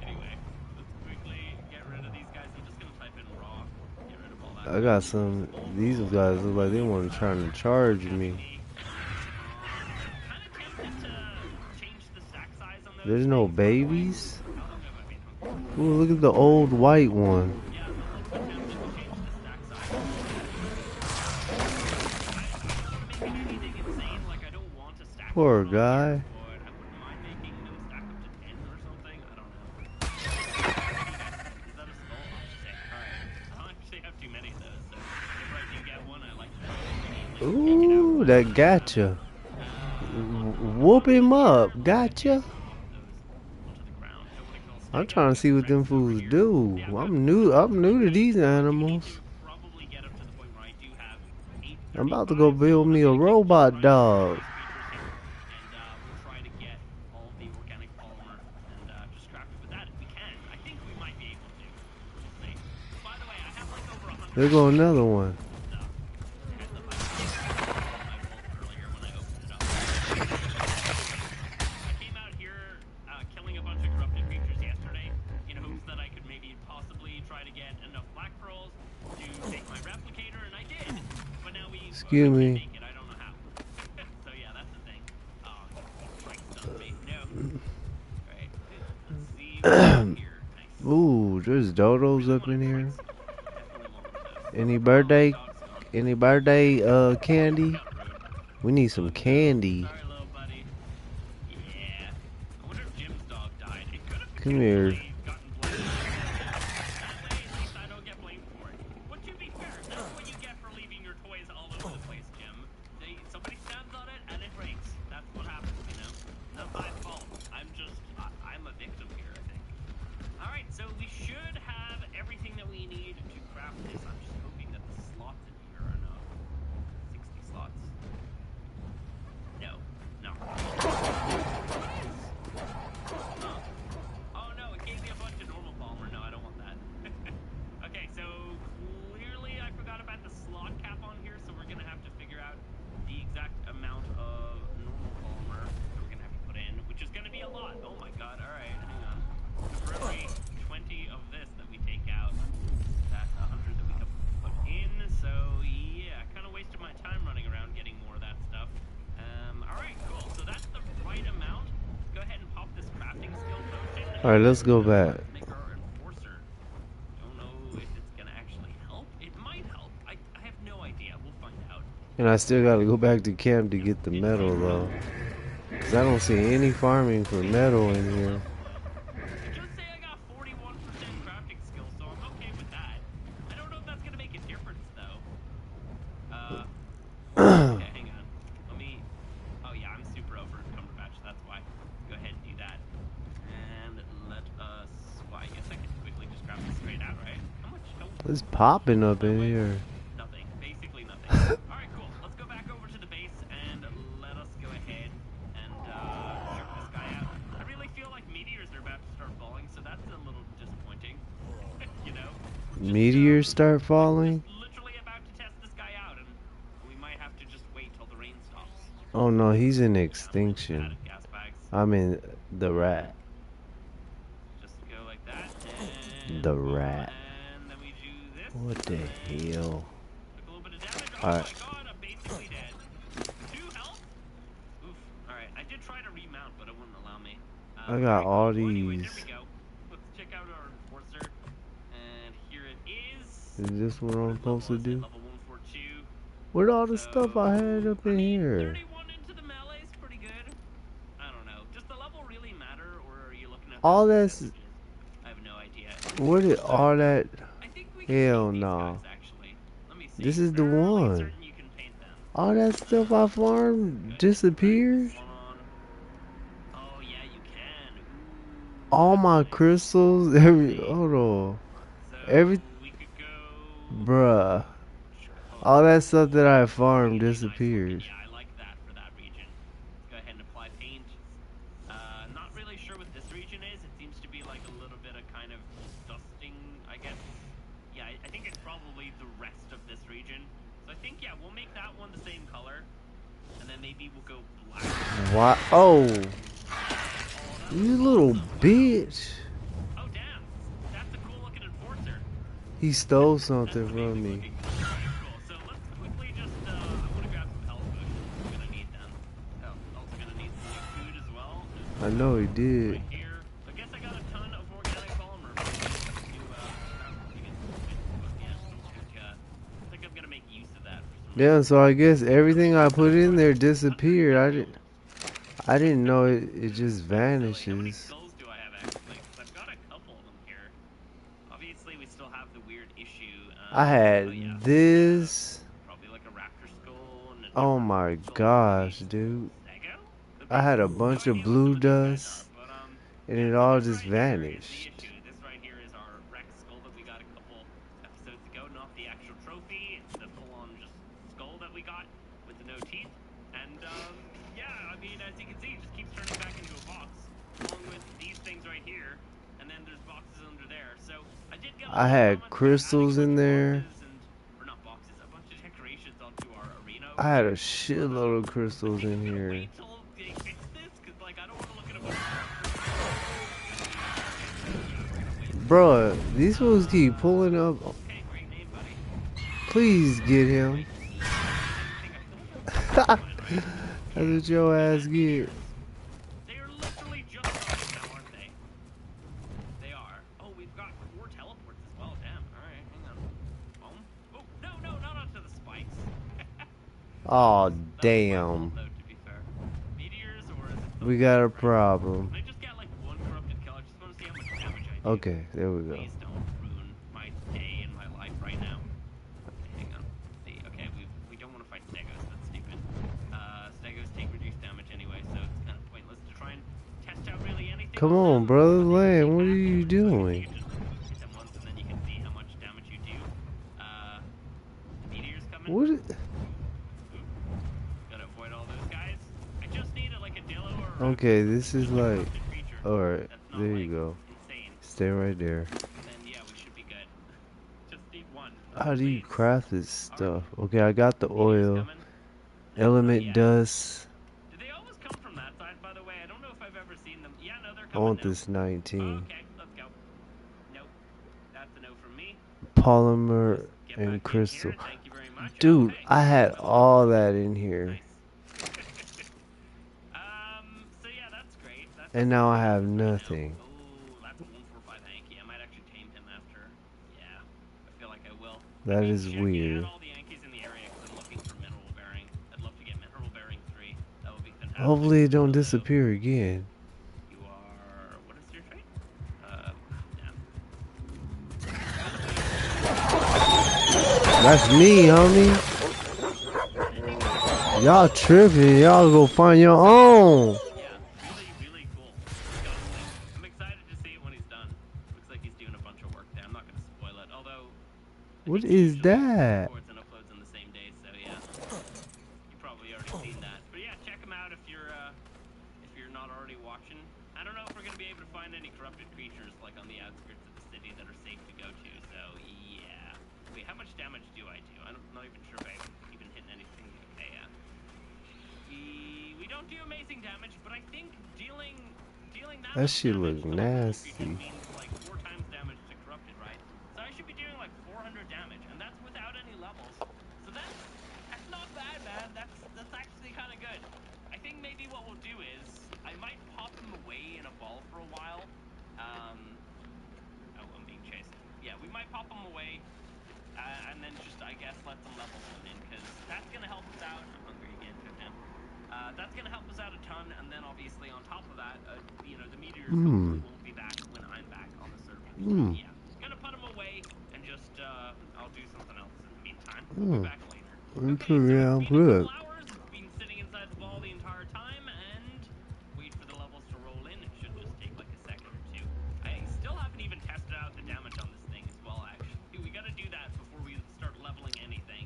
N: Anyway, let's quickly get rid of these guys. I'm just gonna type in raw. Get rid of all that.
B: I got some. These guys look like they want to try to charge me. There's no babies. Ooh, look at the old white one. Poor guy. Ooh, that gotcha. Whoop him up, gotcha. I'm trying to see what them fools do. I'm new to these animals. I'm about to go build me a robot dog. There go another one. Excuse me. Ooh, there's dodos up in here. Any birthday candy? We need some candy. Come here. Alright, let's go back. And I still gotta go back to camp to get the metal though. Cause I don't see any farming for metal in here. What's popping up in here?
N: Nothing. Basically nothing. Alright, cool. Let's go back over to the base and let us go ahead and check this guy out. I really feel like meteors are about to start falling, so that's a little disappointing.
B: meteors start falling?
N: Literally about to test this guy out, and we might have to just wait till the rain stops.
B: Oh no, he's in extinction.
N: Added gas bags.
B: I mean, the rat.
N: Just go like that, and
B: The rat.
N: and then we do this.
B: What the hell?
N: Took a little bit of damage. Oh
B: Alright.
N: my god, I'm basically dead. 2 health? Oof. Alright, I did try to remount, but it wouldn't allow me.
B: I got all
N: well, anyway,
B: these.
N: there we go. Let's check out our enforcer. And here it is.
B: Is this what I'm supposed to do?
N: Level 142.
B: What all the stuff I had up in here?
N: 31 into the melee is pretty good. I don't know. Does the level really matter, or are you looking at
B: All that's.
N: I have no idea.
B: What did all that? Hell no. This is the one. All that stuff I farmed disappeared.
N: Oh yeah, you can.
B: All my crystals, hold on. Bruh. All that stuff that I farmed disappeared.
N: Yeah, I like that for that region. Let's go ahead and apply paint. Not really sure what this region is. It seems to be like a little bit of kind of dusting, I guess. Yeah, I think it's probably the rest of this region. So I think, yeah, we'll make that one the same color. And then maybe we'll go black.
B: What? Oh. You little bitch.
N: Oh, damn. That's a cool looking enforcer.
B: He stole something from me.
N: So let's quickly just, I want to grab some health potions. We're going to need them. Also going to need some food as well.
B: I know he did.
N: Right here. I guess I got a ton of organic polymer. I think I'm going to make use of that.
B: Yeah, so I guess everything I put in there disappeared. I didn't know it just vanishes.
N: How many skulls do I have actually? 'Cause I've got a couple of them here. Obviously, we still have the weird issue.
B: I had this.
N: Probably like a raptor skull. And
B: Oh my gosh, dude. I had a bunch of blue dust, and it all just vanished.
N: This right here is our Rex skull that we got a couple episodes ago. Not the actual trophy, it's the full-on just skull that we got with the no teeth. And yeah, I mean, as you can see, it just keeps turning back into a box, along with these things right here. And then there's boxes under there. So I did get.
B: I had crystals in there.
N: Or not boxes, a bunch of decorations onto our arena.
B: I had a shitload of crystals in here. Bruh, these fools keep pulling up. Please get him. That's what your ass get.
N: They are literally just up now, aren't they? They are. Oh, we've got 4 teleports as well. Damn. Alright, hang on. Boom. Oh, no, not onto the spikes.
B: Oh, damn. We got a problem.
N: I just got like 1 corrupted kill. I just want to see how much damage I do.
B: Okay, there we go.
N: Please don't ruin my day and my life right now. Hang on. See, okay, we don't want to fight Stegos. That's stupid. Stegos take reduced damage anyway, so it's kind of pointless to try and test out really anything.
B: Come on, brother Land, what are you doing?
N: Hit them once and then you can see how much damage you do. Meteors coming.
B: What is...
N: Gotta avoid all those guys. I just needed like a Dillo or
B: Okay, this is like... Alright, there you go. Stay right there.
N: then yeah, we should be good. Just need 1.
B: How do you craft this stuff? Okay, I got the oil. Element dust.
N: Do they always come from that side, by the way? I don't know if I've ever seen them. Yeah, no, they're
B: I
N: coming
B: want
N: now.
B: this 19.
N: Okay, let's go. Nope. That's a no from me.
B: Polymer and crystal. Dude, I had all that in here.
N: So yeah, that's great.
B: And now I have nothing.
N: Oh, that's a 145 Yankee. I might actually tame him after. Yeah, I feel like I will.
B: That is weird.
N: All the Yankees in the area 'cause I'm looking for mineral bearing. I'd love to get mineral bearing 3. That would be fantastic.
B: Hopefully it don't disappear again.
N: You are... What is your trait?
B: That's me, homie. Y'all tripping. Y'all go find your own.
N: Really cool. I'm excited to see it when he's done. Looks like he's doing a bunch of work there. I'm not going to spoil it, although...
B: What is that?
N: Records and uploads on the same day, so yeah. You've probably already seen that. But yeah, check him out if you're not already watching. I don't know if we're going to be able to find any corrupted creatures like on the outskirts of the city that are safe to go to. So yeah. Wait, how much damage do I do? I'm not even sure if I even hit anything. Okay, yeah. We don't do amazing damage, but I think dealing
B: That shit look nasty.
N: means like 4 times damage to corrupted, right? So I should be doing like 400 damage, and that's without any levels. So that's not bad, man. That's actually kind of good. I think maybe what we'll do is I might pop them away in a ball for a while. Oh, I'm being chased. Yeah, we might pop them away, and then just I guess let some levels come in, because that's gonna help us out. I'm hungry again, goddamn. That's gonna help us out a ton, and then obviously on top of that, you know, the meteors hopefully won't be back when I'm back on the server. So, yeah, gonna put them away and just I'll do something else in the meantime. We'll be back later. Okay, so it's been a couple hours. It's been sitting inside the ball the entire time, and wait for the levels to roll in. It should just take like a second or two. I still haven't even tested out the damage on this thing as well. Actually, we gotta do that before we start leveling anything.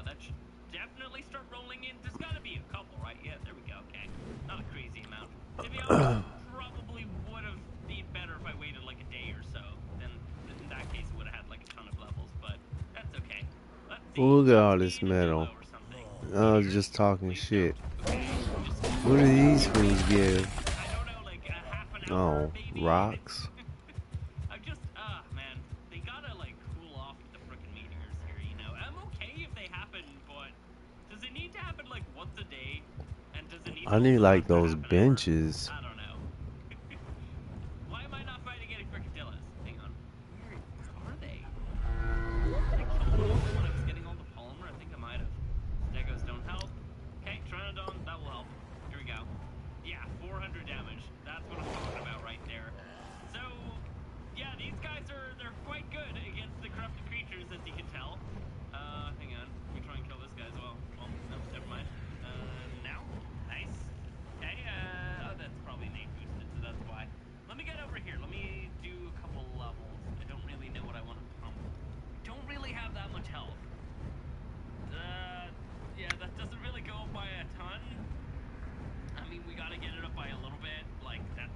N: That should definitely start rolling in. There's gotta be a couple, right? Yeah, there we go. Okay, not a crazy amount. To be honest, probably would have been better if I waited like a day or so. Then in that case, it would have had like a ton of levels, but that's okay. Let's see.
B: Look at all this metal. I was just talking shit. What do these things give? Oh, rocks.
N: Man, they gotta like cool off the frickin' meteors here, you know. I'm okay if they happen, but does it need to happen like once a day? And does it need
B: I need like those benches.
N: I don't know. Why am I not fighting any fricadillos? Hang on. Where are they? Did I kill them when I was getting all the polymer? I think I might have. Stegos don't help. Okay, Trinodon, that will help. Here we go. Yeah, 400 damage. That's what I'm talking about right there. So, yeah, these guys they're quite good against the corrupted creatures, as you can tell. Hang on. Let me try and kill this guy as well. Well, no, never mind. Now? Nice. Okay, oh, that's probably nade boosted, so that's why. Let me get over here. Let me do a couple levels. I don't really know what I want to pump. I don't really have that much health. Yeah, that doesn't really go up by a ton. I mean, we gotta get it up by a little bit. Like, that's,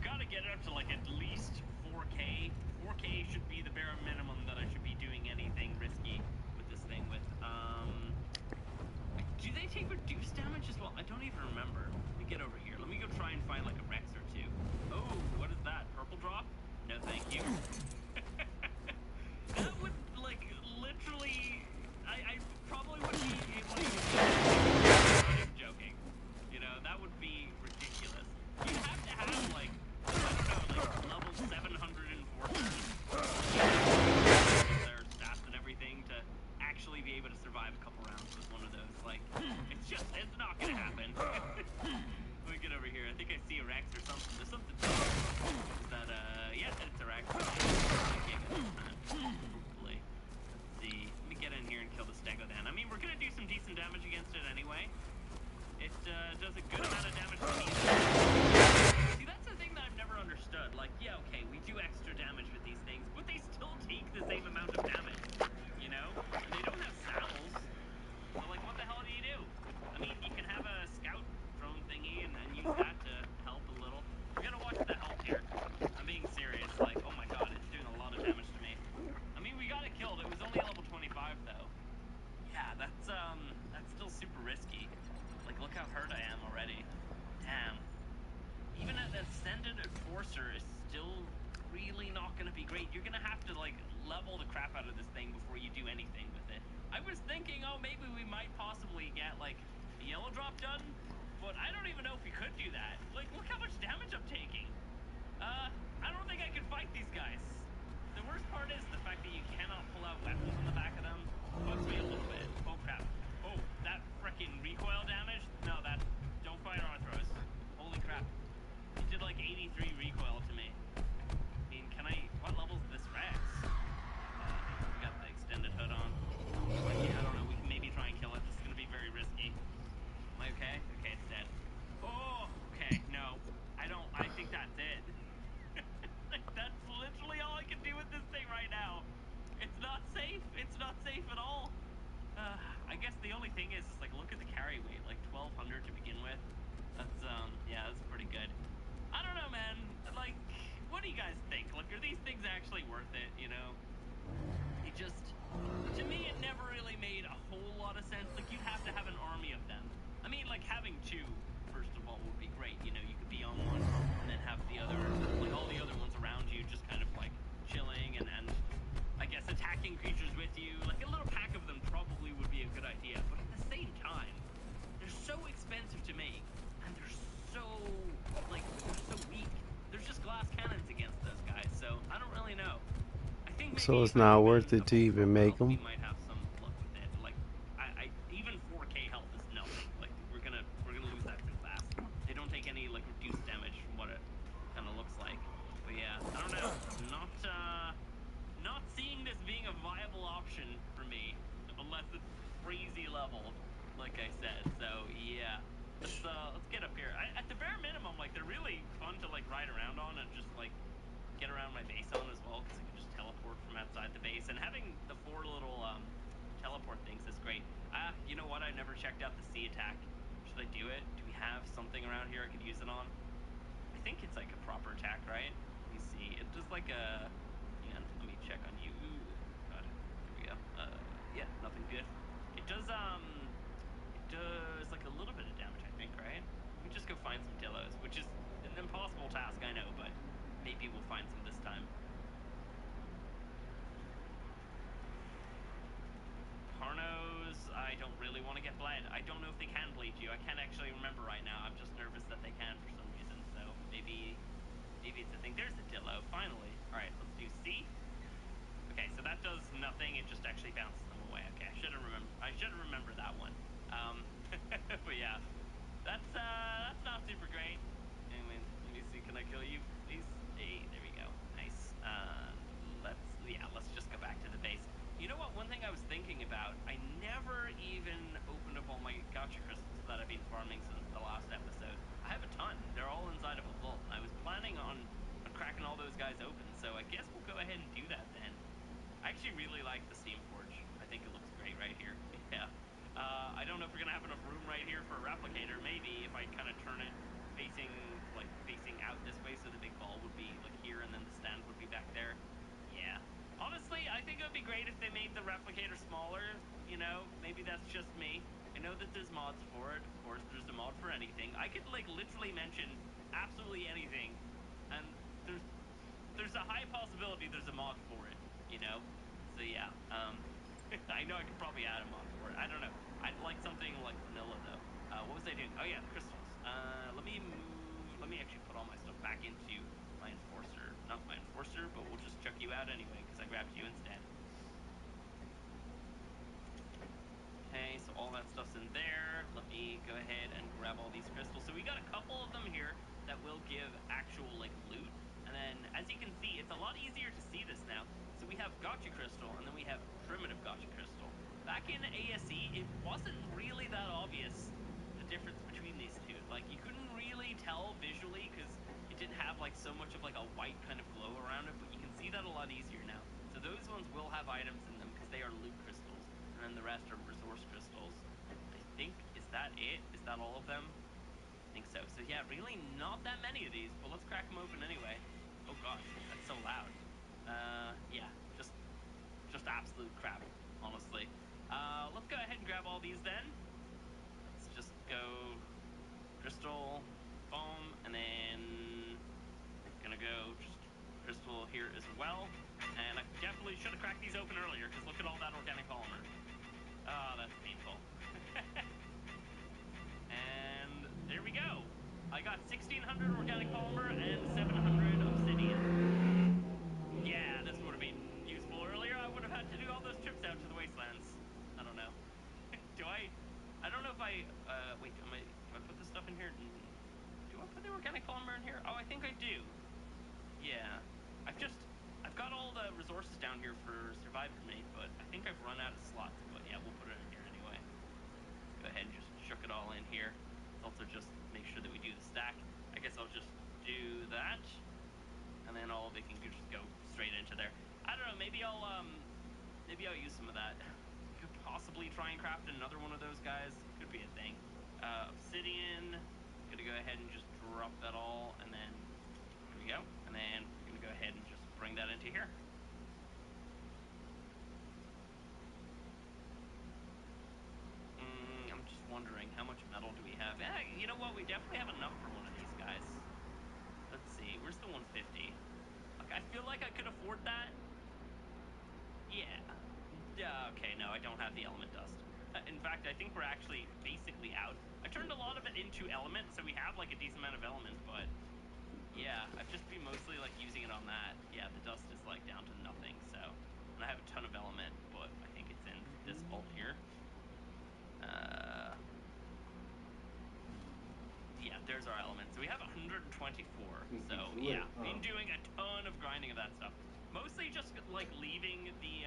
N: gotta get it up to, like, at least 4K. 4K should be the bare minimum that I should be doing anything risky with this thing with. Do they take reduced damage as well? I don't even remember. Let me get over here. Let me go try and find, like, a Rex or two. Oh, what is that? Purple drop? No, thank you. That would, like, literally... I probably would be, like... I'm not even joking. You know, that would be ridiculous. You have to have, like, I don't know, like, level 740 their stats and everything to actually be able to survive a couple rounds with one of those. Like, it's not gonna happen. Let me get over here. I think I see a Rex or something. There's something. Is that, yeah, it's a Rex. I can't get this time. Hopefully. Let's see. Let me get in here and kill the Stegodan. I mean, we're gonna do some decent damage against it anyway. It, does a good amount of damage to me. See, that's the thing that I've never understood. Like, yeah, okay, we do extra damage with these things, but they still take the same amount of damage, you know? And they don't have saddles. So, like, what the hell do you do? I mean, you can have a scout drone thingy and use that to help a little. We gotta watch the health here. I'm being serious. Like, oh my god, it's doing a lot of damage to me. I mean, we got it killed. It was only level 25, though. Yeah, that's still super risky. Like, look how hurt I am already. Damn. Even an Ascended Enforcer is still really not gonna be great. You're gonna have to, like, level the crap out of this thing before you do anything with it. I was thinking, oh, maybe we might possibly get, like, the yellow drop done, but I don't even know if we could do that. Like, look how much damage I'm taking. I don't think I can fight these guys. The worst part is the fact that you cannot pull out weapons on the back of them. Bugs me a little bit. Oh, crap. Oh, that frickin' recoil damage? No, don't fire Arthros. Holy crap. It did like 83 recoil to me. I mean, what level is this Rex? We got the extended hood on. Yeah, I don't know, we can maybe try and kill it. This is gonna be very risky. Am I okay? Okay, it's dead. Oh, okay, no. I think that's it. Like, that's literally all I can do with this thing right now. It's not safe. It's not safe at all. I guess the only thing is, like, look at the carry weight, like 1,200 to begin with. That's, yeah, that's pretty good. I don't know, man. Like, what do you guys think?
B: So it's not worth it to even make
N: we
B: them.
N: might have some luck with it. Like, I even 4K health is nothing. Like, we're gonna lose that so fast. They don't take any like reduced damage from what it kind of looks like. But yeah, I don't know. Not seeing this being a viable option for me unless it's crazy level, like I said. So yeah, let's get up here. At the bare minimum, like they're really fun to like ride around on and just like get around my base on as well, because I can just teleport from outside the base. And having the 4 little teleport things is great. You know what? I never checked out the sea attack. Should I do it? Do we have something around here I could use it on? I think it's like a proper attack, right? Let me see. It does like a... Hang on, let me check on you. Ooh, God. Here we go. Yeah, nothing good. It does like a little bit of damage, I think, right? Let me just go find some Dillos, which is an impossible task, I know, but maybe we'll find some this time. Carnos, I don't really want to get bled. I don't know if they can bleed you. I can't actually remember right now. I'm just nervous that they can for some reason, so maybe it's a thing. There's a Dillo, finally. Alright, let's do C. Okay, so that does nothing. It just actually bounces them away. Okay, I should have remembered that one. But yeah, that's not super great. Anyway, let me see. Can I kill you, please? Hey, there we go. Nice. Let's just go back to the base. You know what? One thing I was thinking about, I never even opened up all my gotcha crystals that I've been farming since the last episode. I have a ton. They're all inside of a vault. I was planning on cracking all those guys open, so I guess we'll go ahead and do that then. I actually really like the Steam Forge. I think it looks great right here. Yeah. I don't know if we're gonna have enough room right here for a replicator. Maybe if I kind of turn it facing out this way, so the big ball would be like here, and then the stand would be back there. Yeah. Honestly, I think it would be great if they made the replicator smaller. You know, maybe that's just me. I know that there's mods for it. Of course, there's a mod for anything. I could like literally mention absolutely anything, and there's a high possibility there's a mod for it. You know. So yeah. I know I could probably add a mod for it. I don't know. I'd like something like vanilla though. What was I doing? Oh yeah, the crystals. Let me actually put all my stuff back into my enforcer. Not my enforcer, but we'll just chuck you out anyway because I grabbed you instead. Okay, so all that stuff's in there. Let me go ahead and grab all these crystals. So we got a couple of them here that will give actual like loot. And then as you can see, it's a lot easier to see this now. So we have gotcha crystal, and then we have primitive gotcha crystal. Back in ASE, it wasn't really that obvious, the difference between these two. Like, you couldn't really tell visually because it didn't have like so much of like a white kind of glow around it, but you can see that a lot easier now. So those ones will have items in them because they are loot crystals, and then the rest are resource crystals. I think, is that it? Is that all of them? I think so. So yeah, really not that many of these, but let's crack them open anyway. Oh gosh, that's so loud. Yeah, just absolute crap, honestly. Let's go ahead and grab all these then. Let's just go crystal, foam, and then gonna go just crystal here as well. And I definitely should have cracked these open earlier, because look at all that organic polymer. Ah, that's painful. And there we go. I got 1,600 organic polymer and 700 obsidian. Yeah, this would have been useful earlier. I would have had to do all those trips out to the wastelands. I don't know. Do I don't know if I, wait, do I put this stuff in here? Do I put the organic polymer in here? Oh, I think I do. Yeah. I've got all the resources down here for Survivor-Mate, but I think I've run out of slots. But yeah, we'll put it in here anyway. Go ahead and just chuck it all in here. Let's also just make sure that we do the stack. I guess I'll just do that. And then all they can just go straight into there. I don't know, maybe I'll use some of that. Could possibly try and craft another one of those guys. Could be a thing. Obsidian. Gonna go ahead and just drop that all, and then there we go. And then we're gonna go ahead and just bring that into here. I'm just wondering, how much metal do we have? Yeah, you know what? We definitely have enough for one of these guys. Let's see. Where's the 150? Like, I feel like I could afford that. Yeah. Okay, no, I don't have the element dust. In fact, I think we're actually basically out. I turned a lot of it into element, so we have like a decent amount of element, but yeah, I've just been mostly like using it on that. Yeah, the dust is like down to nothing, so 24. So yeah, been doing a ton of grinding of that stuff. Mostly just like leaving the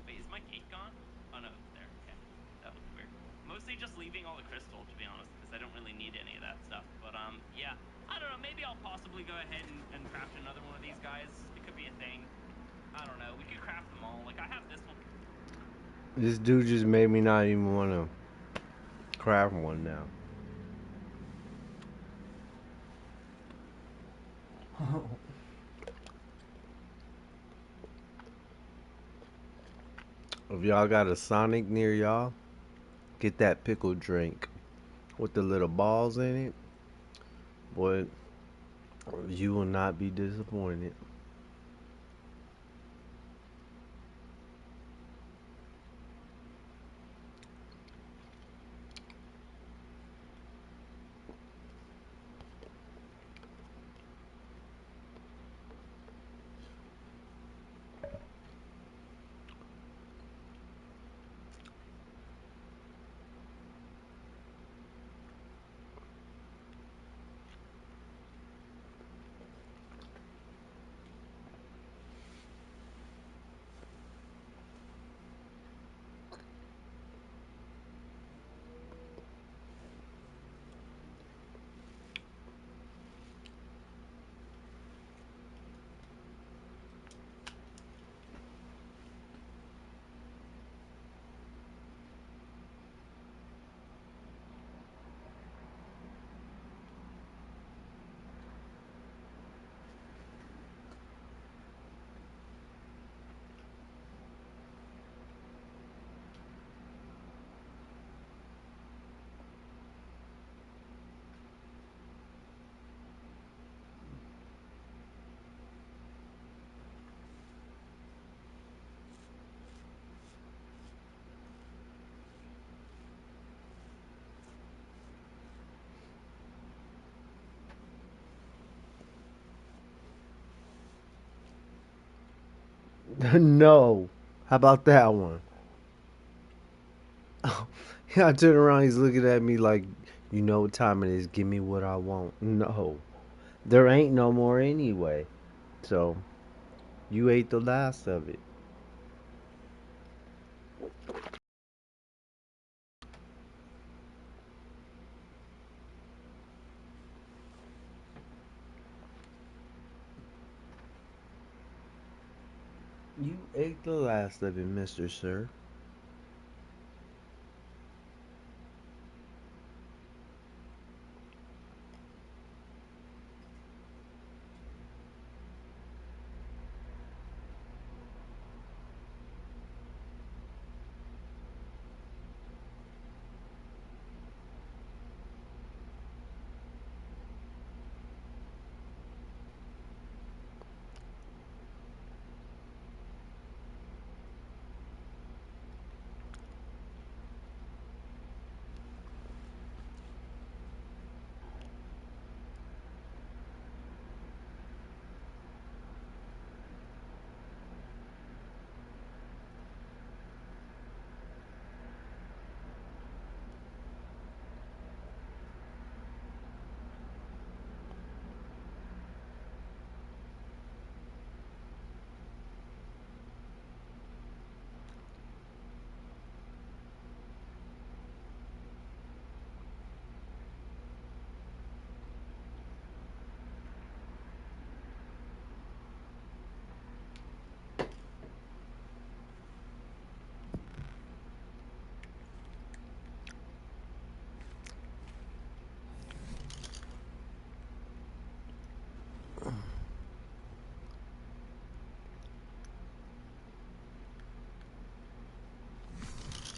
N: wait, is my gate gone? Oh no, it's there. Okay, that looks weird. Mostly just leaving all the crystal, to be honest, because I don't really need any of that stuff. But yeah, I don't know. Maybe I'll possibly go ahead and craft another one of these guys. It could be a thing. I don't know. We could craft them all. Like I have this one.
B: This dude just made me not even want to craft one now. If y'all got a Sonic near y'all, get that pickle drink with the little balls in it. Boy, you will not be disappointed. No. How about that one? I turn around, he's looking at me like, you know what time it is, give me what I want. No. There ain't no more anyway. So, you ate the last of it. You ate the last of it, Mr. Sir.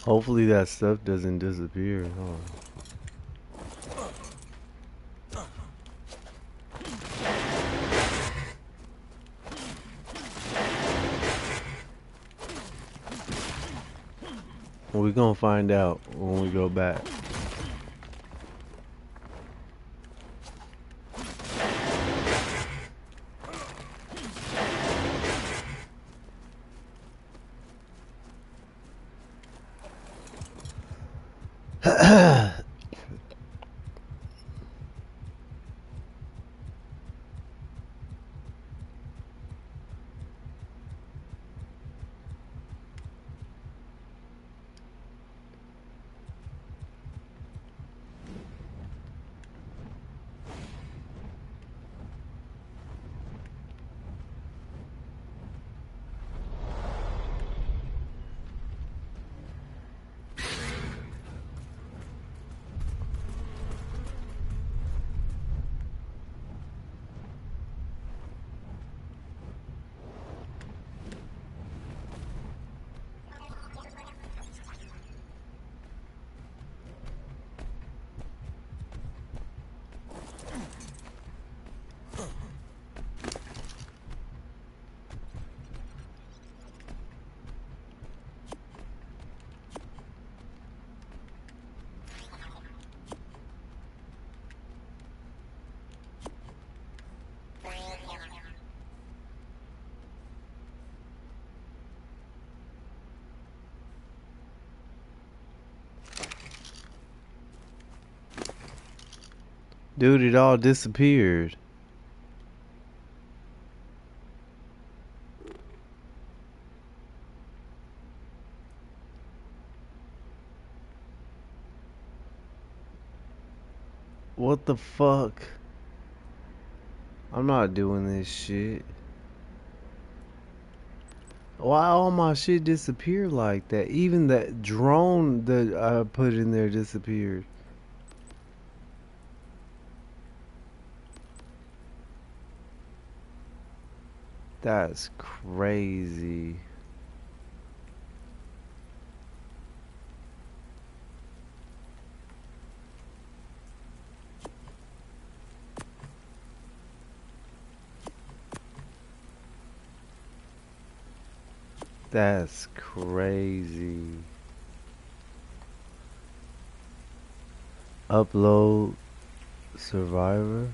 B: Hopefully that stuff doesn't disappear. We're gonna find out when we go back. Dude, it all disappeared. What the fuck? I'm not doing this shit. Why all my shit disappeared like that? Even that drone that I put in there disappeared. That's crazy. That's crazy. Upload Survivor?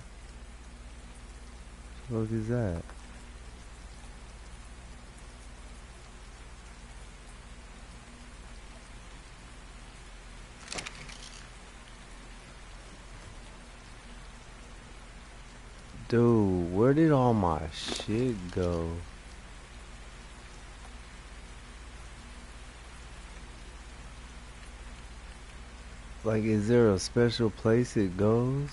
B: What the fuck is that? Dude, where did all my shit go? Like, is there a special place it goes?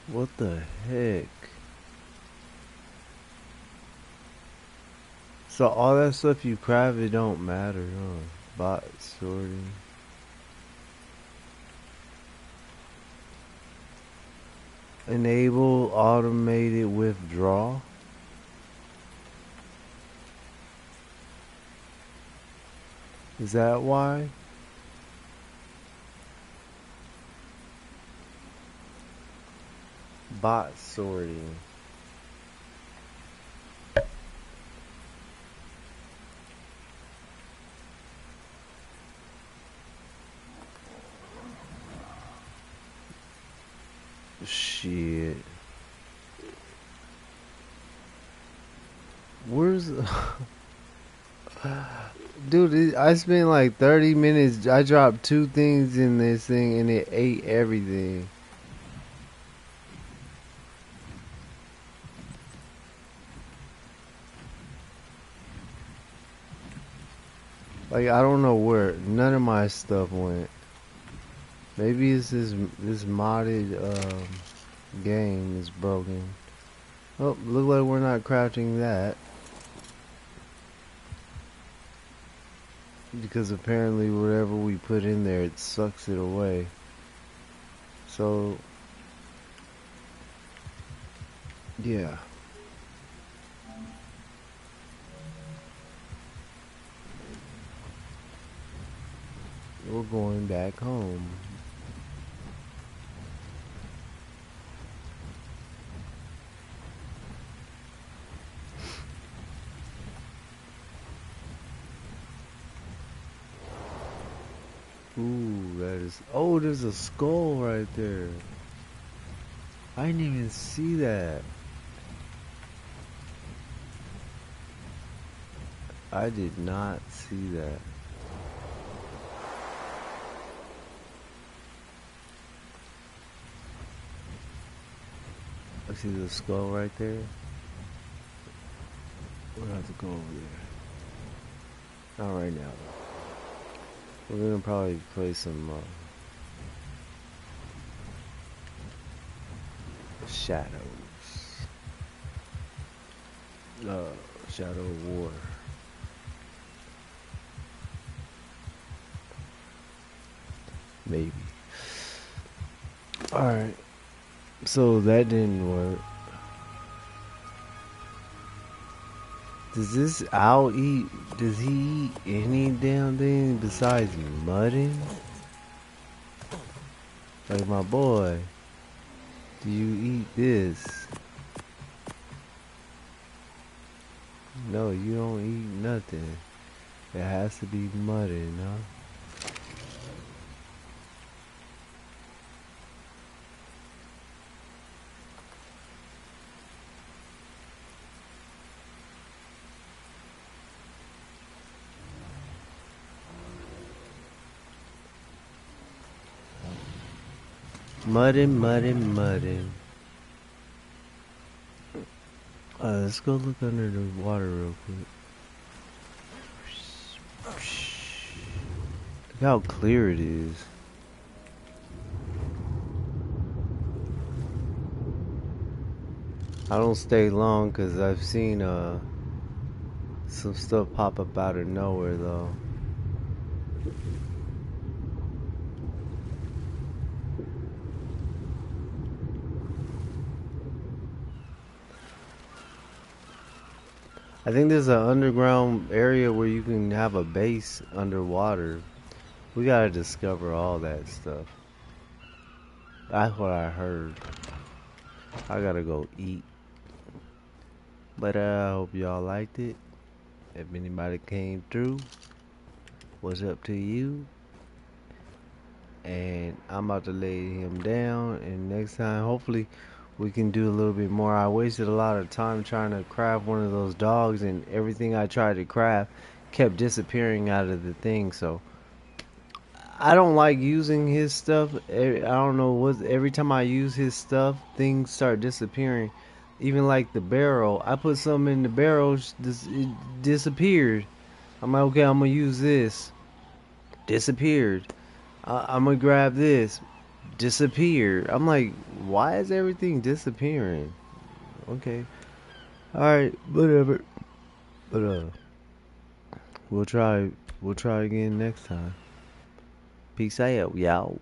B: What the heck? So all that stuff you craft, it don't matter, huh? Bot sorting. Enable automated withdrawal. Is that why? Bot sorting. Shit. Where's dude, I spent like 30 minutes. I dropped 2 things in this thing and it ate everything. Like, I don't know where none of my stuff went. Maybe it's this modded game is broken. Oh, look like we're not crafting that. Because apparently whatever we put in there, it sucks it away. So, yeah. We're going back home. Ooh, that is... Oh, there's a skull right there. I didn't even see that. I did not see that. I see the skull right there. We'll have to go over there. Not right now, though. We're gonna probably play some Shadows. Shadow of War. Maybe. Alright. So that didn't work. Does this owl eat? Does he eat any damn thing besides mudding? Like my boy, do you eat this? No, you don't eat nothing. It has to be mudding, huh? Mudding, mudding, mudding. Let's go look under the water real quick. Look how clear it is. I don't stay long because I've seen some stuff pop up out of nowhere though. I think there's an underground area where you can have a base underwater. We gotta discover all that stuff. That's what I heard. I gotta go eat. But I hope y'all liked it. If anybody came through, what's up to you? And I'm about to lay him down, and next time hopefully we can do a little bit more. I wasted a lot of time trying to craft one of those dogs, and everything I tried to craft kept disappearing out of the thing. So I don't like using his stuff. I don't know what, every time I use his stuff things start disappearing. Even like the barrel, I put something in the barrel, it disappeared. I'm like, okay, I'm gonna use this, disappeared. I'm gonna grab this, disappeared. I'm like, why is everything disappearing? Okay, alright, whatever. But we'll try again next time. Peace out, y'all.